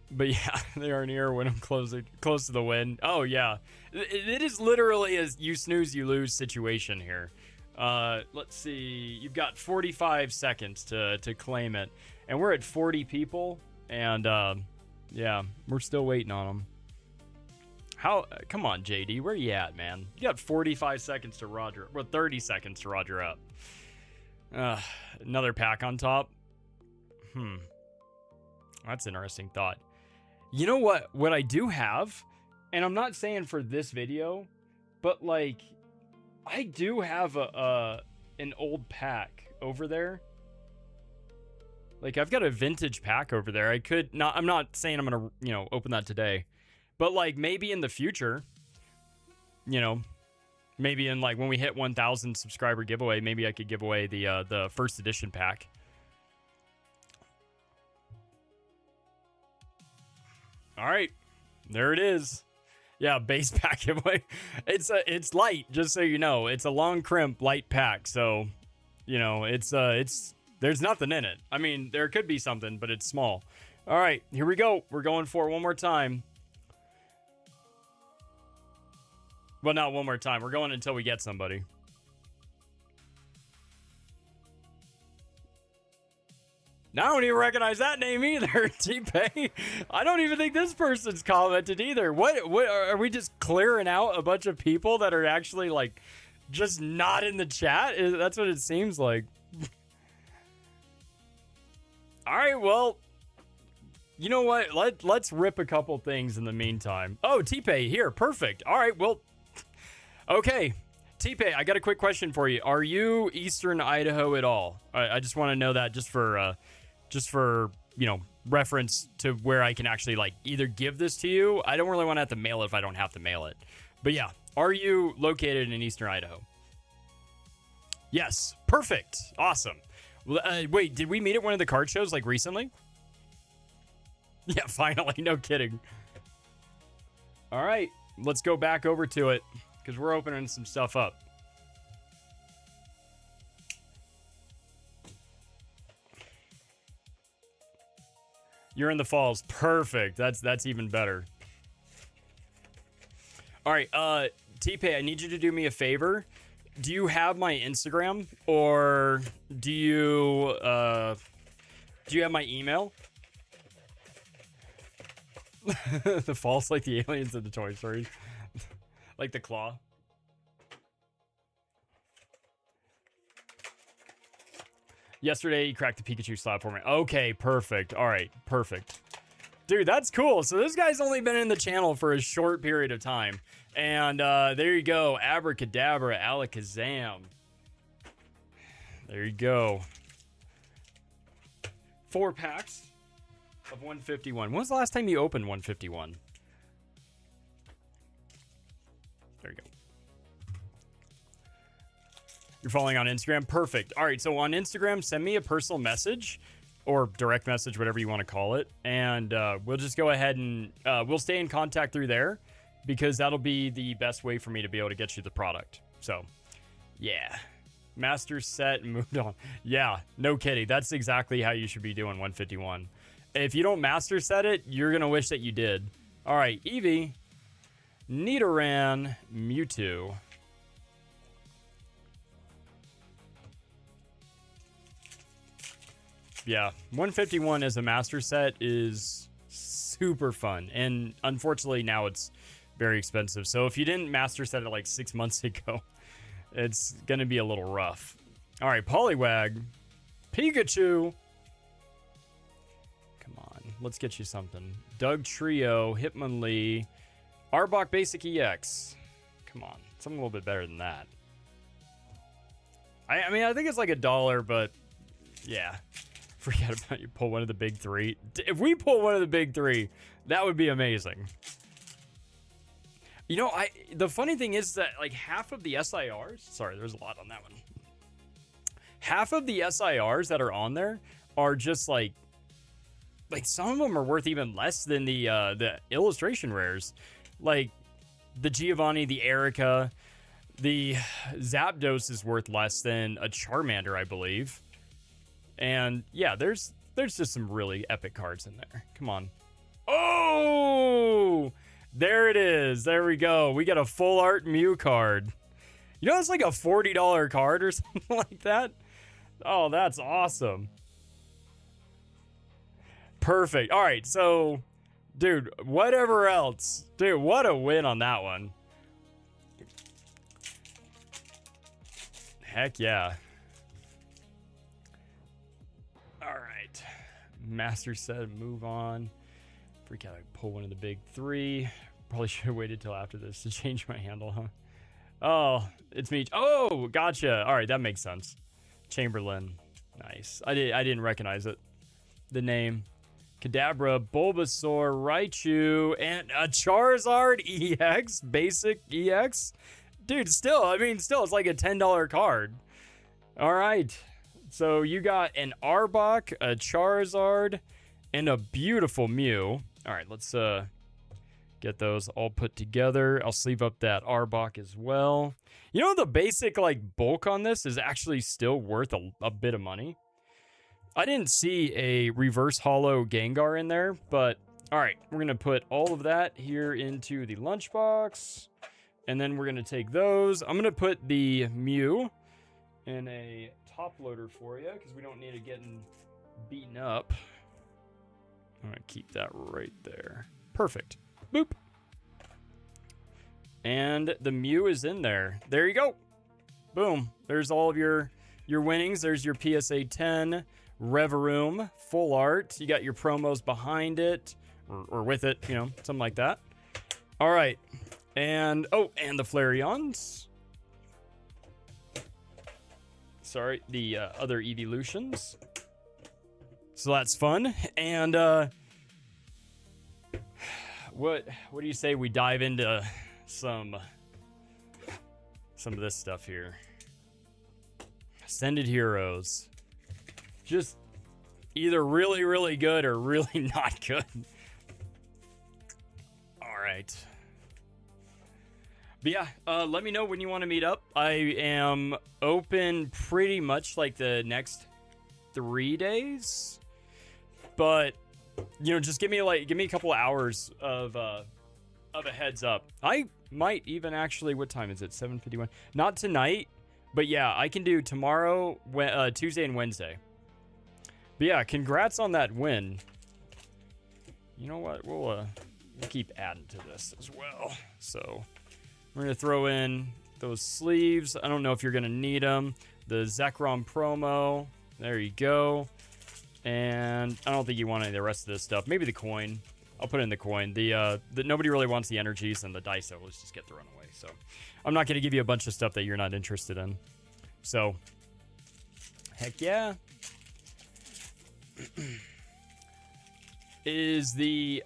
But yeah, they are near when I'm close to the win. Oh yeah, it is literally a you snooze you lose situation here. Let's see. You've got 45 seconds to claim it, and we're at 40 people, and yeah, we're still waiting on them. How? Come on, JD, where you at, man? You got 45 seconds to Roger. Well, 30 seconds to Roger up. Another pack on top. That's an interesting thought. You know what? What I do have, and I'm not saying for this video, but like, I do have an old pack over there. Like, I've got a vintage pack over there. I could not. I'm not saying I'm gonna, you know, open that today. But, like, maybe in the future, you know, maybe in, like, when we hit 1,000 subscriber giveaway, maybe I could give away the first edition pack. All right, there it is. Yeah, base pack. It's light, just so you know. It's a long crimp light pack, so you know it's there's nothing in it. I mean, there could be something, but it's small. All right, here we go. We're going for it one more time. Well, not one more time. We're going until we get somebody. Now, I don't even recognize that name either, T-Pay. I don't even think this person's commented either. What are we just clearing out a bunch of people that are actually, like, just not in the chat? That's what it seems like. All right, well, you know what? Let's rip a couple things in the meantime. Oh, T-Pay here. Perfect. All right, well, okay. T-Pay, I got a quick question for you. Are you Eastern Idaho at all? I just want to know that just for, you know, reference to where I can actually, like, either give this to you. I don't really want to have to mail it if I don't have to mail it. But yeah, are you located in Eastern Idaho? Yes. Perfect. Awesome. Wait, did we meet at one of the card shows, like, recently? Yeah, finally. No kidding. All right. Let's go back over to it because we're opening some stuff up. You're in the falls. Perfect. That's even better. All right, T-Pay, I need you to do me a favor. Do you have my Instagram, or do you have my email? The falls like the aliens in the Toy Story. Like the claw. Yesterday, you cracked the Pikachu slab for me. Okay, perfect. All right, perfect. Dude, that's cool. So this guy's only been in the channel for a short period of time. And there you go. Abracadabra, Alakazam. There you go. 4 packs of 151. When was the last time you opened 151? There you go. You're following on Instagram? Perfect. All right, so on Instagram, send me a personal message or direct message, whatever you want to call it. And we'll just go ahead and we'll stay in contact through there because that'll be the best way for me to be able to get you the product. So, yeah. Master set and moved on. Yeah, no kidding. That's exactly how you should be doing 151. If you don't master set it, you're going to wish that you did. All right, Eevee, Nidoran, Mewtwo. Yeah, 151 as a master set is super fun. And unfortunately, now it's very expensive. So if you didn't master set it like 6 months ago, it's going to be a little rough. All right, Poliwag, Pikachu. Come on, let's get you something. Doug Trio, Hitmonlee, Arbok Basic EX. Come on, something a little bit better than that. I mean, I think it's like $1, but yeah. Forget about you. Pull one of the big 3. If we pull one of the big 3, that would be amazing. You know, the funny thing is that like half of the SIRs, sorry, there's a lot on that one. Half of the SIRs that are on there are just like some of them are worth even less than the illustration rares. Like the Giovanni, the Erica, the Zapdos is worth less than a Charmander, I believe. And yeah, there's just some really epic cards in there. Come on. Oh, there it is. There we go. We got a full art Mew card. You know, it's like a $40 card or something like that. Oh, that's awesome. Perfect. All right. So, dude, whatever else. Dude, what a win on that one. Heck yeah. Master set, move on. Freak out, I pull one of the big 3. Probably should have waited till after this to change my handle, huh? Oh, it's me. Oh, gotcha. All right, that makes sense. Chamberlain. Nice. I didn't recognize it. The name. Kadabra, Bulbasaur, Raichu, and a Charizard EX, basic EX. Dude, still, it's like a $10 card. All right. So you got an Arbok, a Charizard, and a beautiful Mew. All right, let's get those all put together. I'll sleeve up that Arbok as well. You know, the basic like bulk on this is actually still worth a bit of money. I didn't see a reverse hollow Gengar in there, but all right, we're going to put all of that here into the lunchbox. And then we're going to take those. I'm going to put the Mew in a top loader for you because we don't need it getting beaten up. I'm going to keep that right there. Perfect. Boop. And the Mew is in there. There you go. Boom. There's all of your winnings. There's your PSA 10 Revavroom full art. You got your promos behind it or with it, you know, something like that. All right. And, oh, and the Flareons. Sorry, the other Eeveelutions. So that's fun. And what do you say we dive into some of this stuff here? Ascended Heroes. Just either really, really good or really not good. All right. But yeah, let me know when you want to meet up. I am open pretty much like the next 3 days. But, you know, just give me a couple of hours of a heads up. I might even actually, what time is it? 7:51. Not tonight, but yeah, I can do tomorrow, Tuesday and Wednesday. But yeah, congrats on that win. You know what? We'll keep adding to this as well. So we're going to throw in those sleeves. I don't know if you're going to need them. The Zekrom promo. There you go. And I don't think you want any of the rest of this stuff. Maybe the coin. I'll put in the coin. The nobody really wants the energies, and the dice will just get thrown away. So I'm not going to give you a bunch of stuff that you're not interested in. So heck yeah. Is the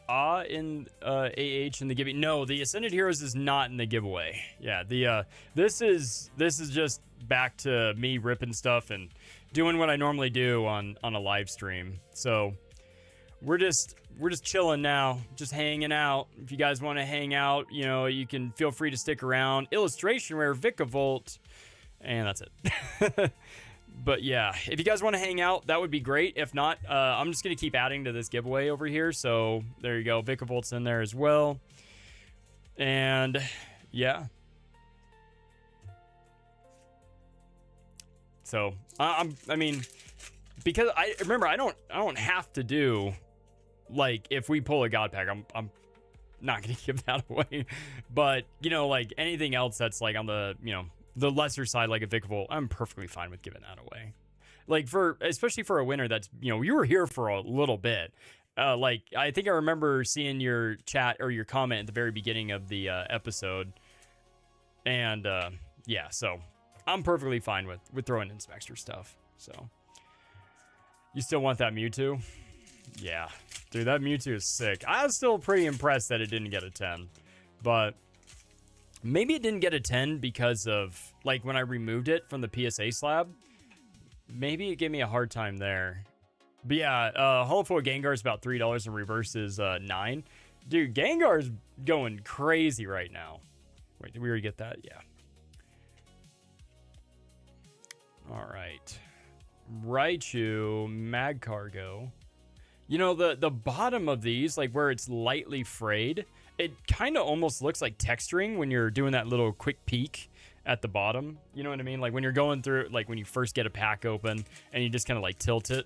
in AH in the giveaway? No, the Ascended Heroes is not in the giveaway. Yeah, the this is just back to me ripping stuff and doing what I normally do on a live stream. So we're just chilling now, just hanging out. If you guys want to hang out, you know, you can feel free to stick around. Illustration Rare, Vikavolt, and that's it. But yeah, if you guys want to hang out, that would be great. If not, I'm just going to keep adding to this giveaway over here. So there you go. Vikavolt's in there as well. And yeah. So I mean, because I remember I don't have to do, like, if we pull a God Pack, I'm not going to give that away. But, you know, like anything else that's like on the, you know, the lesser side, like a Vikavolt, I'm perfectly fine with giving that away. Like, especially for a winner that's, you know, you were here for a little bit. Like, I think I remember seeing your chat or your comment at the very beginning of the episode. And, yeah, so I'm perfectly fine with throwing in some extra stuff. So, you still want that Mewtwo? Yeah. Dude, that Mewtwo is sick. I was still pretty impressed that it didn't get a 10. But maybe it didn't get a 10 because of, like, when I removed it from the PSA slab. Maybe it gave me a hard time there. But yeah, Hollow Gengar is about $3 and reverse is $9. Dude, Gengar's going crazy right now. Wait, did we already get that? Yeah. All right. Raichu, Magcargo. You know, the bottom of these, like where it's lightly frayed, it kind of almost looks like texturing when you're doing that little quick peek at the bottom. You know what I mean? Like when you're going through, like when you first get a pack open and you just kind of like tilt it.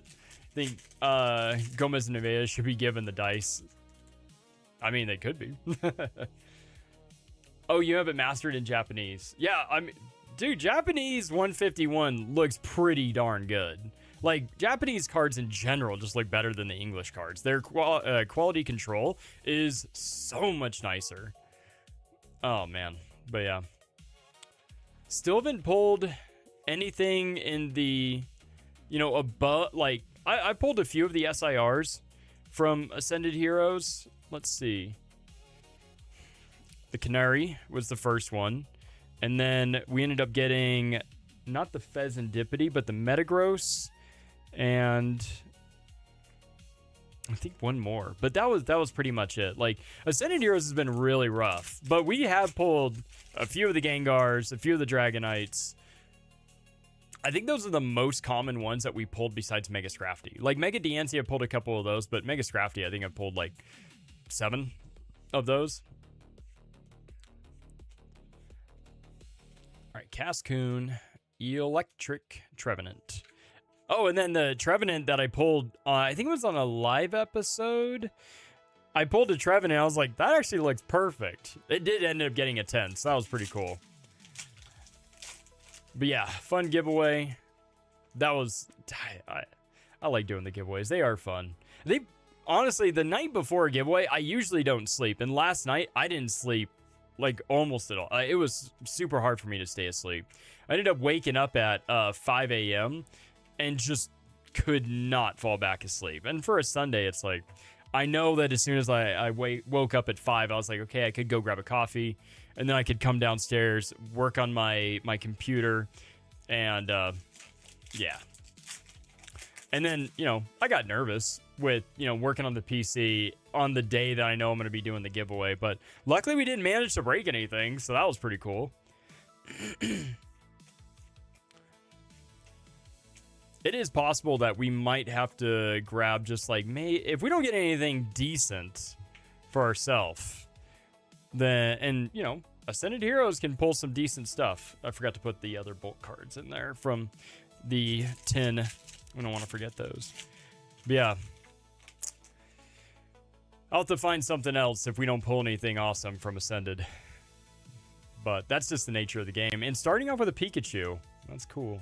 I think Gomez and Nevea should be given the dice. I mean, they could be. Oh, you have it mastered in Japanese. Yeah, I mean, dude, Japanese 151 looks pretty darn good. Like, Japanese cards in general just look better than the English cards. Their quality control is so much nicer. Oh, man. But, yeah. Still haven't pulled anything in the, you know, above, like, I pulled a few of the SIRs from Ascended Heroes. Let's see. The Canary was the first one. And then we ended up getting, not the Pheasantipity, but the Metagross. And I think one more, but that was pretty much it. Like, Ascended Heroes has been really rough, but we have pulled a few of the Gengars, a few of the Dragonites. I think those are the most common ones that we pulled besides Mega Scrafty. Like, Mega Diancie, I pulled a couple of those, but Mega Scrafty, I think I've pulled like 7 of those. All right, Cascoon, Electric Trevenant. Oh, and then the Trevenant that I pulled, I think it was on a live episode. I pulled a Trevenant, I was like, that actually looks perfect. It did end up getting a 10, so that was pretty cool. But yeah, fun giveaway. That was, I like doing the giveaways. They are fun. Honestly, the night before a giveaway, I usually don't sleep. And last night, I didn't sleep like almost at all. It was super hard for me to stay asleep. I ended up waking up at 5 a.m. and just could not fall back asleep. And for a Sunday, it's like, I know that as soon as I woke up at 5, I was like, okay, I could go grab a coffee, and then I could come downstairs, work on my computer, and yeah. And then, you know, I got nervous with, you know, working on the PC on the day that I know I'm going to be doing the giveaway, but luckily we didn't manage to break anything, so that was pretty cool. It is possible that we might have to grab just like, if we don't get anything decent for ourselves, then, and you know, Ascended Heroes can pull some decent stuff. I forgot to put the other bulk cards in there from the 10. We don't want to forget those. But yeah, I'll have to find something else if we don't pull anything awesome from Ascended. But that's just the nature of the game. And starting off with a Pikachu, that's cool.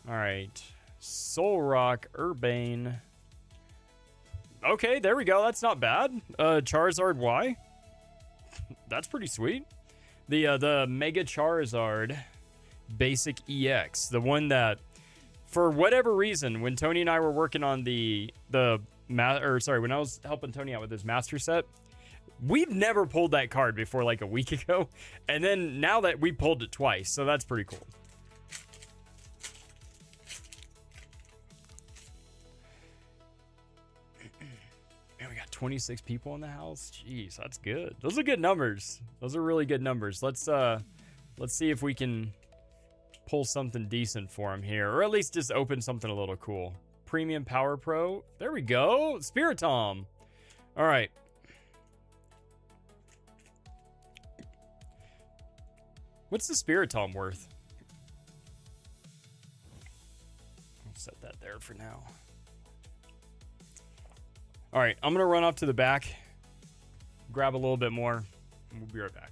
All right, Solrock, Urbane. Okay, there we go. That's not bad. Charizard Y. That's pretty sweet. The Mega Charizard Basic EX, the one that, for whatever reason, when Tony and I were working on when I was helping Tony out with his master set, we've never pulled that card before like a week ago, and then now that we pulled it twice, so that's pretty cool. Man, we got 26 people in the house. Jeez, that's good. Those are good numbers. Those are really good numbers. Let's see if we can pull something decent for him here, or at least just open something a little cool. Premium Power Pro. There we go. Spiritomb. All right. What's the Spiritomb worth? I'll set that there for now. All right, I'm going to run off to the back, grab a little bit more, and we'll be right back.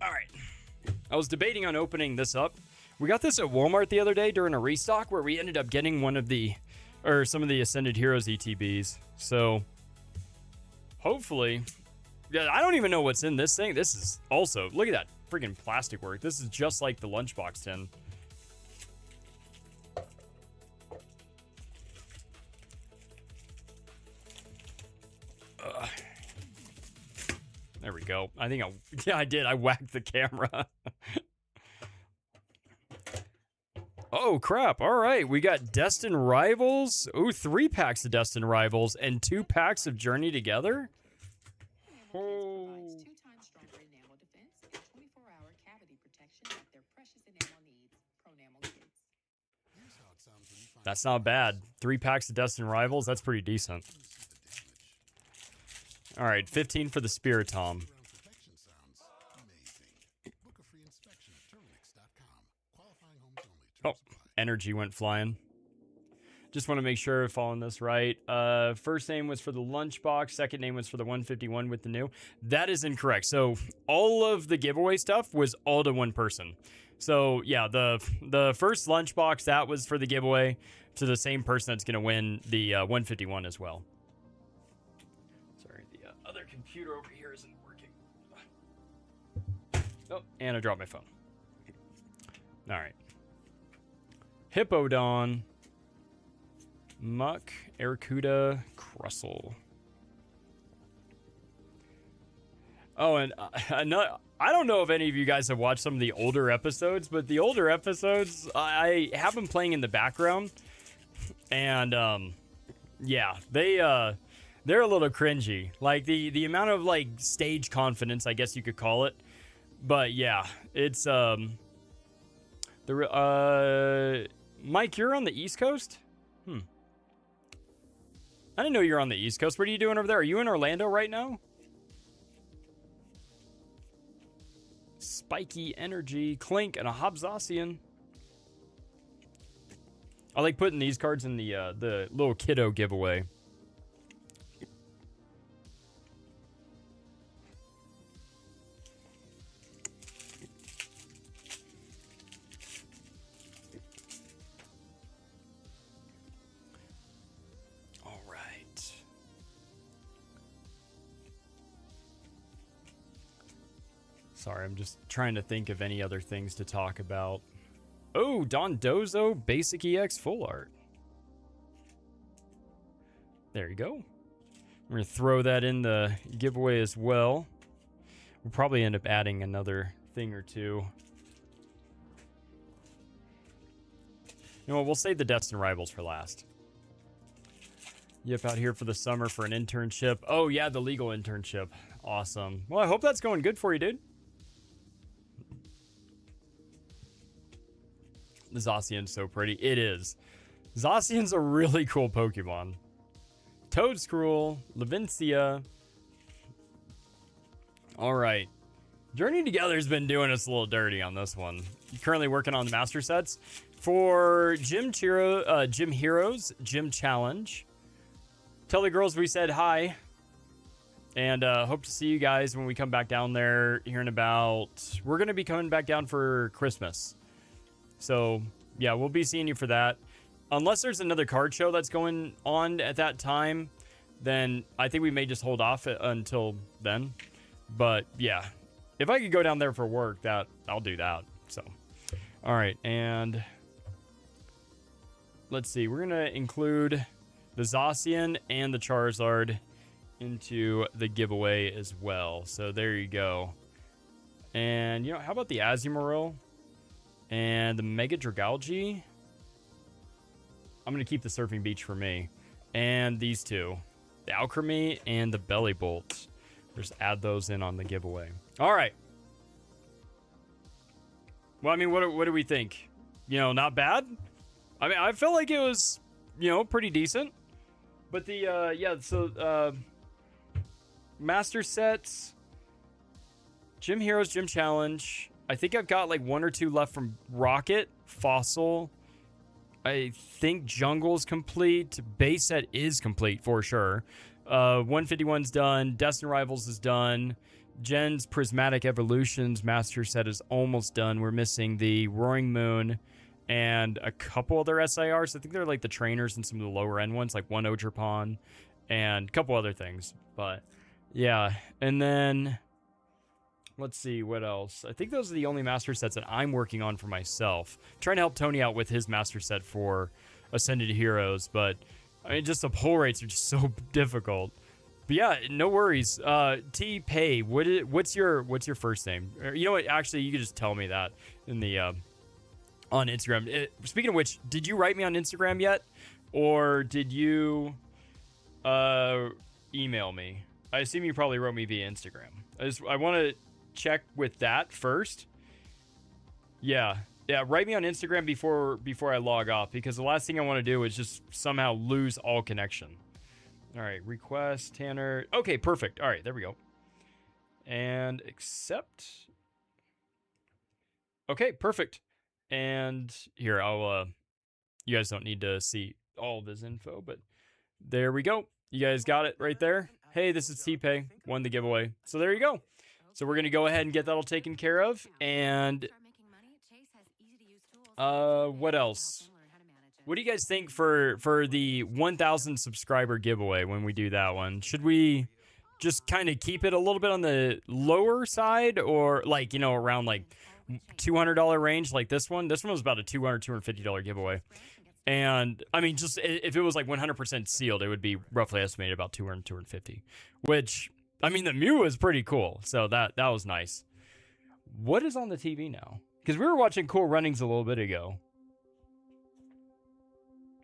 All right. I was debating on opening this up. We got this at Walmart the other day during a restock where we ended up getting some of the Ascended Heroes ETBs. So, hopefully... Yeah, I don't even know what's in this thing. This is also, look at that freaking plastic work. This is just like the Lunchbox tin. There we go. I think I did. I whacked the camera. Oh, crap. All right. We got Destined Rivals. Ooh, 3 packs of Destined Rivals and 2 packs of Journey Together. Oh. 2 times stronger enamel defense and 24-hour cavity protection that their precious enamel needs. Pronamel Kids. That's not bad. 3 packs of Destined Rivals. That's pretty decent. All right, 15 for the Spiritomb. Oh, energy went flying. Just want to make sure I'm following this right. First name was for the Lunchbox. Second name was for the 151 with the new. That is incorrect. So all of the giveaway stuff was all to one person. So yeah, the first Lunchbox, that was for the giveaway to the same person that's going to win the 151 as well. Sorry, the other computer over here isn't working. Oh, and I dropped my phone. All right. Hippowdon. Muck, Arcuda, Crustle. Oh, and I don't know if any of you guys have watched some of the older episodes, but the older episodes, I have them playing in the background. And, yeah, they're a little cringy. Like, the amount of, like, stage confidence, I guess you could call it. But, yeah, it's, Mike, you're on the East Coast? I didn't know you were on the East Coast. What are you doing over there? Are you in Orlando right now? Spiky Energy, Clink, and a Hobzassian. I like putting these cards in the little kiddo giveaway. All right. Sorry, I'm just trying to think of any other things to talk about. Oh, Dondozo Basic EX Full Art. There you go. We're going to throw that in the giveaway as well. We'll probably end up adding another thing or two. You know what, we'll save the Destined Rivals for last. Yep, out here for the summer for an internship. Oh, yeah, the legal internship. Awesome. Well, I hope that's going good for you, dude. The Zacian's so pretty. It is. Zacian's a really cool Pokemon. Toedscruel, Levincia. All right. Journey Together has been doing us a little dirty on this one. Currently working on the master sets for Gym Heroes, Gym Challenge. Tell the girls we said hi. And hope to see you guys when we come back down there here in about... We're going to be coming back down for Christmas. So, yeah, we'll be seeing you for that. Unless there's another card show that's going on at that time, then I think we may just hold off until then. But, yeah, if I could go down there for work, I'll do that. So, all right, and let's see. We're going to include the Zacian and the Charizard into the giveaway as well. So, there you go. And, you know, how about the Azumarill? And the Mega Dragalge. I'm going to keep the Surfing Beach for me. And these two. The Alchemy and the Belly Bolt. Just add those in on the giveaway. All right. Well, I mean, what do we think? You know, not bad? I mean, I felt like it was, you know, pretty decent. But the, yeah, so, Master Sets. Gym Heroes, Gym Challenge. I think I've got like one or two left from Rocket, Fossil. I think Jungle's complete. Base set is complete for sure. 151's done. Destined Rivals is done. Jen's Prismatic Evolutions Master Set is almost done. We're missing the Roaring Moon and a couple other SIRs. I think they're like the trainers and some of the lower end ones, like one Ogerpon and a couple other things. But yeah, and then... Let's see, what else? I think those are the only master sets that I'm working on for myself. I'm trying to help Tony out with his master set for Ascended Heroes, but I mean, just the pull rates are just so difficult. But yeah, no worries. T-Pay, what's your first name? You know what? Actually, you could just tell me that in the on Instagram. Speaking of which, did you write me on Instagram yet, or did you email me? I assume you probably wrote me via Instagram. I want to check with that first. Yeah, write me on Instagram before I log off, because the last thing I want to do is just somehow lose all connection. All right, request Tanner. Okay, perfect. All right, there we go. And accept. Okay, perfect. And here, I'll you guys don't need to see all of his info, but there we go. You guys got it right there. Hey, this is T-Pay, won the giveaway. So there you go. So we're going to go ahead and get that all taken care of. And what else? What do you guys think for the 1,000 subscriber giveaway when we do that one? Should we just kind of keep it a little bit on the lower side, or like, you know, around like $200 range like this one? This one was about a $250 giveaway. And I mean, just if it was like 100% sealed, it would be roughly estimated about 200, 250, which I mean, the Mew was pretty cool, so that was nice. What is on the TV now? Because we were watching Cool Runnings a little bit ago.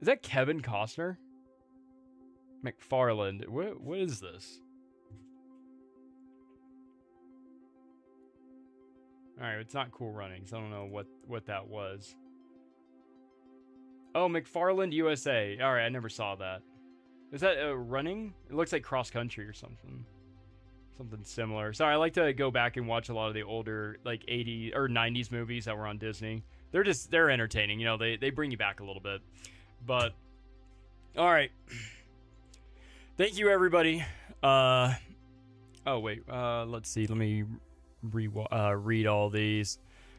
Is that Kevin Costner? McFarland. What is this? All right, it's not Cool Runnings. I don't know what that was. Oh, McFarland USA. All right, I never saw that. Is that running? It looks like cross country or something. Something similar. Sorry, I like to go back and watch a lot of the older like 80s or 90s movies that were on Disney. They're entertaining. You know, they bring you back a little bit. But all right. Thank you, everybody. Oh wait. Let's see. Let me read all these.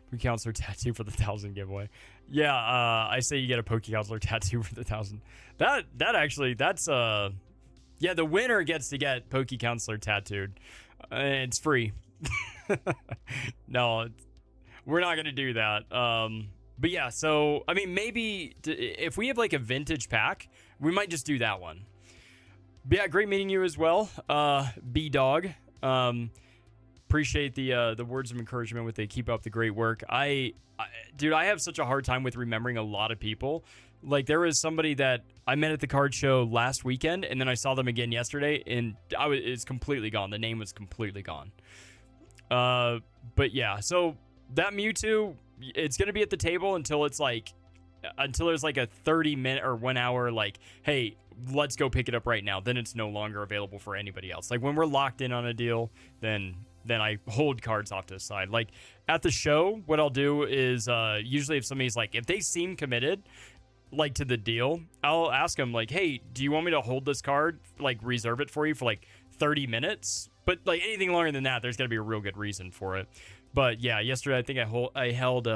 Poke Counselor tattoo for the 1,000 giveaway. Yeah, I say you get a Poke Counselor tattoo for the 1,000. That actually, that's yeah, the winner gets to get Poke Counselor tattooed. It's free. No, we're not gonna do that. But yeah, so I mean, maybe if we have like a vintage pack, we might just do that one. But yeah, great meeting you as well, B Dog. Appreciate the words of encouragement with the keep up the great work. Dude, I have such a hard time with remembering a lot of people. Like, there was somebody that I met at the card show last weekend, and then I saw them again yesterday, and it's completely gone. The name was completely gone. But yeah, so that Mewtwo, it's gonna be at the table until there's like a 30-minute or 1 hour, like, hey, let's go pick it up right now. Then it's no longer available for anybody else. Like, when we're locked in on a deal, then I hold cards off to the side. Like, at the show, what I'll do is usually if somebody's like, if they seem committed, like, to the deal, I'll ask them, like, hey, do you want me to hold this card, like, reserve it for you for like 30 minutes? But like, anything longer than that, there's got to be a real good reason for it. But yeah, yesterday I think I held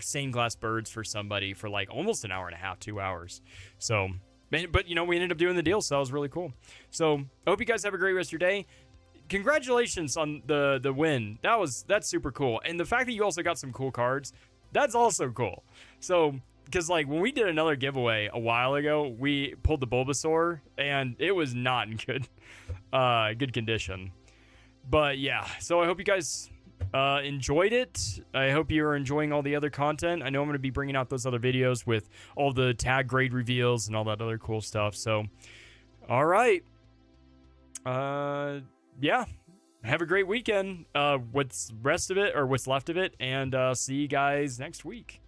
stained glass birds for somebody for like almost an hour and a half, 2 hours. So, but you know, we ended up doing the deal, so that was really cool. So I hope you guys have a great rest of your day. Congratulations on the win. That's super cool. And the fact that you also got some cool cards, that's also cool. So, because like when we did another giveaway a while ago, we pulled the Bulbasaur and it was not in good condition. But yeah, so I hope you guys enjoyed it. I hope you're enjoying all the other content. I know I'm going to be bringing out those other videos with all the tag grade reveals and all that other cool stuff. So, all right. Yeah, have a great weekend. What's rest of it or what's left of it, and see you guys next week.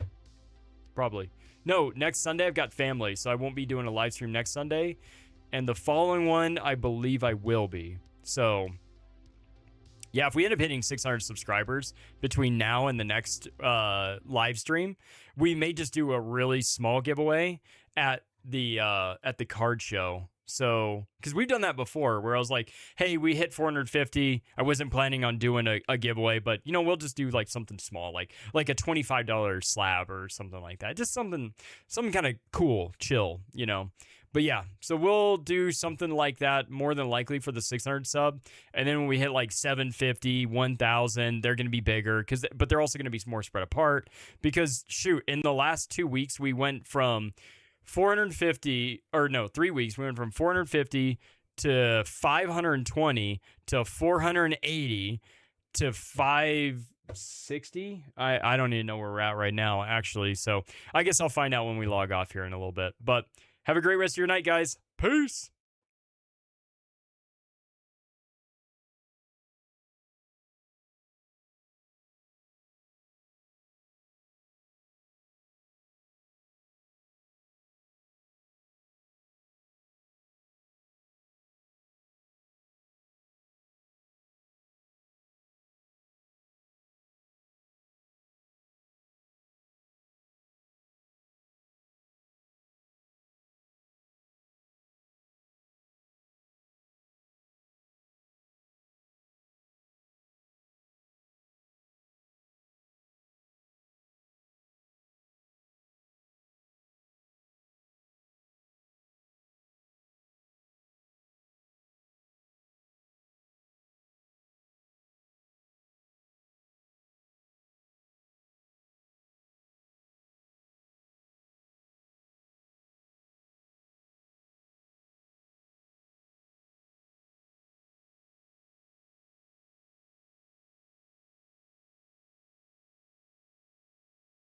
Probably. No, next Sunday I've got family, so I won't be doing a live stream next Sunday. And the following one, I believe I will be. So, yeah, if we end up hitting 600 subscribers between now and the next live stream, we may just do a really small giveaway at the card show. So, because we've done that before where I was like, hey, we hit 450. I wasn't planning on doing a giveaway, but, you know, we'll just do like something small, like a $25 slab or something like that. Just something kind of cool, chill, you know. But yeah, so we'll do something like that more than likely for the 600 sub. And then when we hit like 750, 1,000, they're going to be bigger, but they're also going to be more spread apart because, shoot, in the last 2 weeks, we went from 450, or no, 3 weeks, we went from 450 to 520 to 480 to 560. I don't even know where we're at right now, actually. So I guess I'll find out when we log off here in a little bit. But have a great rest of your night, guys. Peace.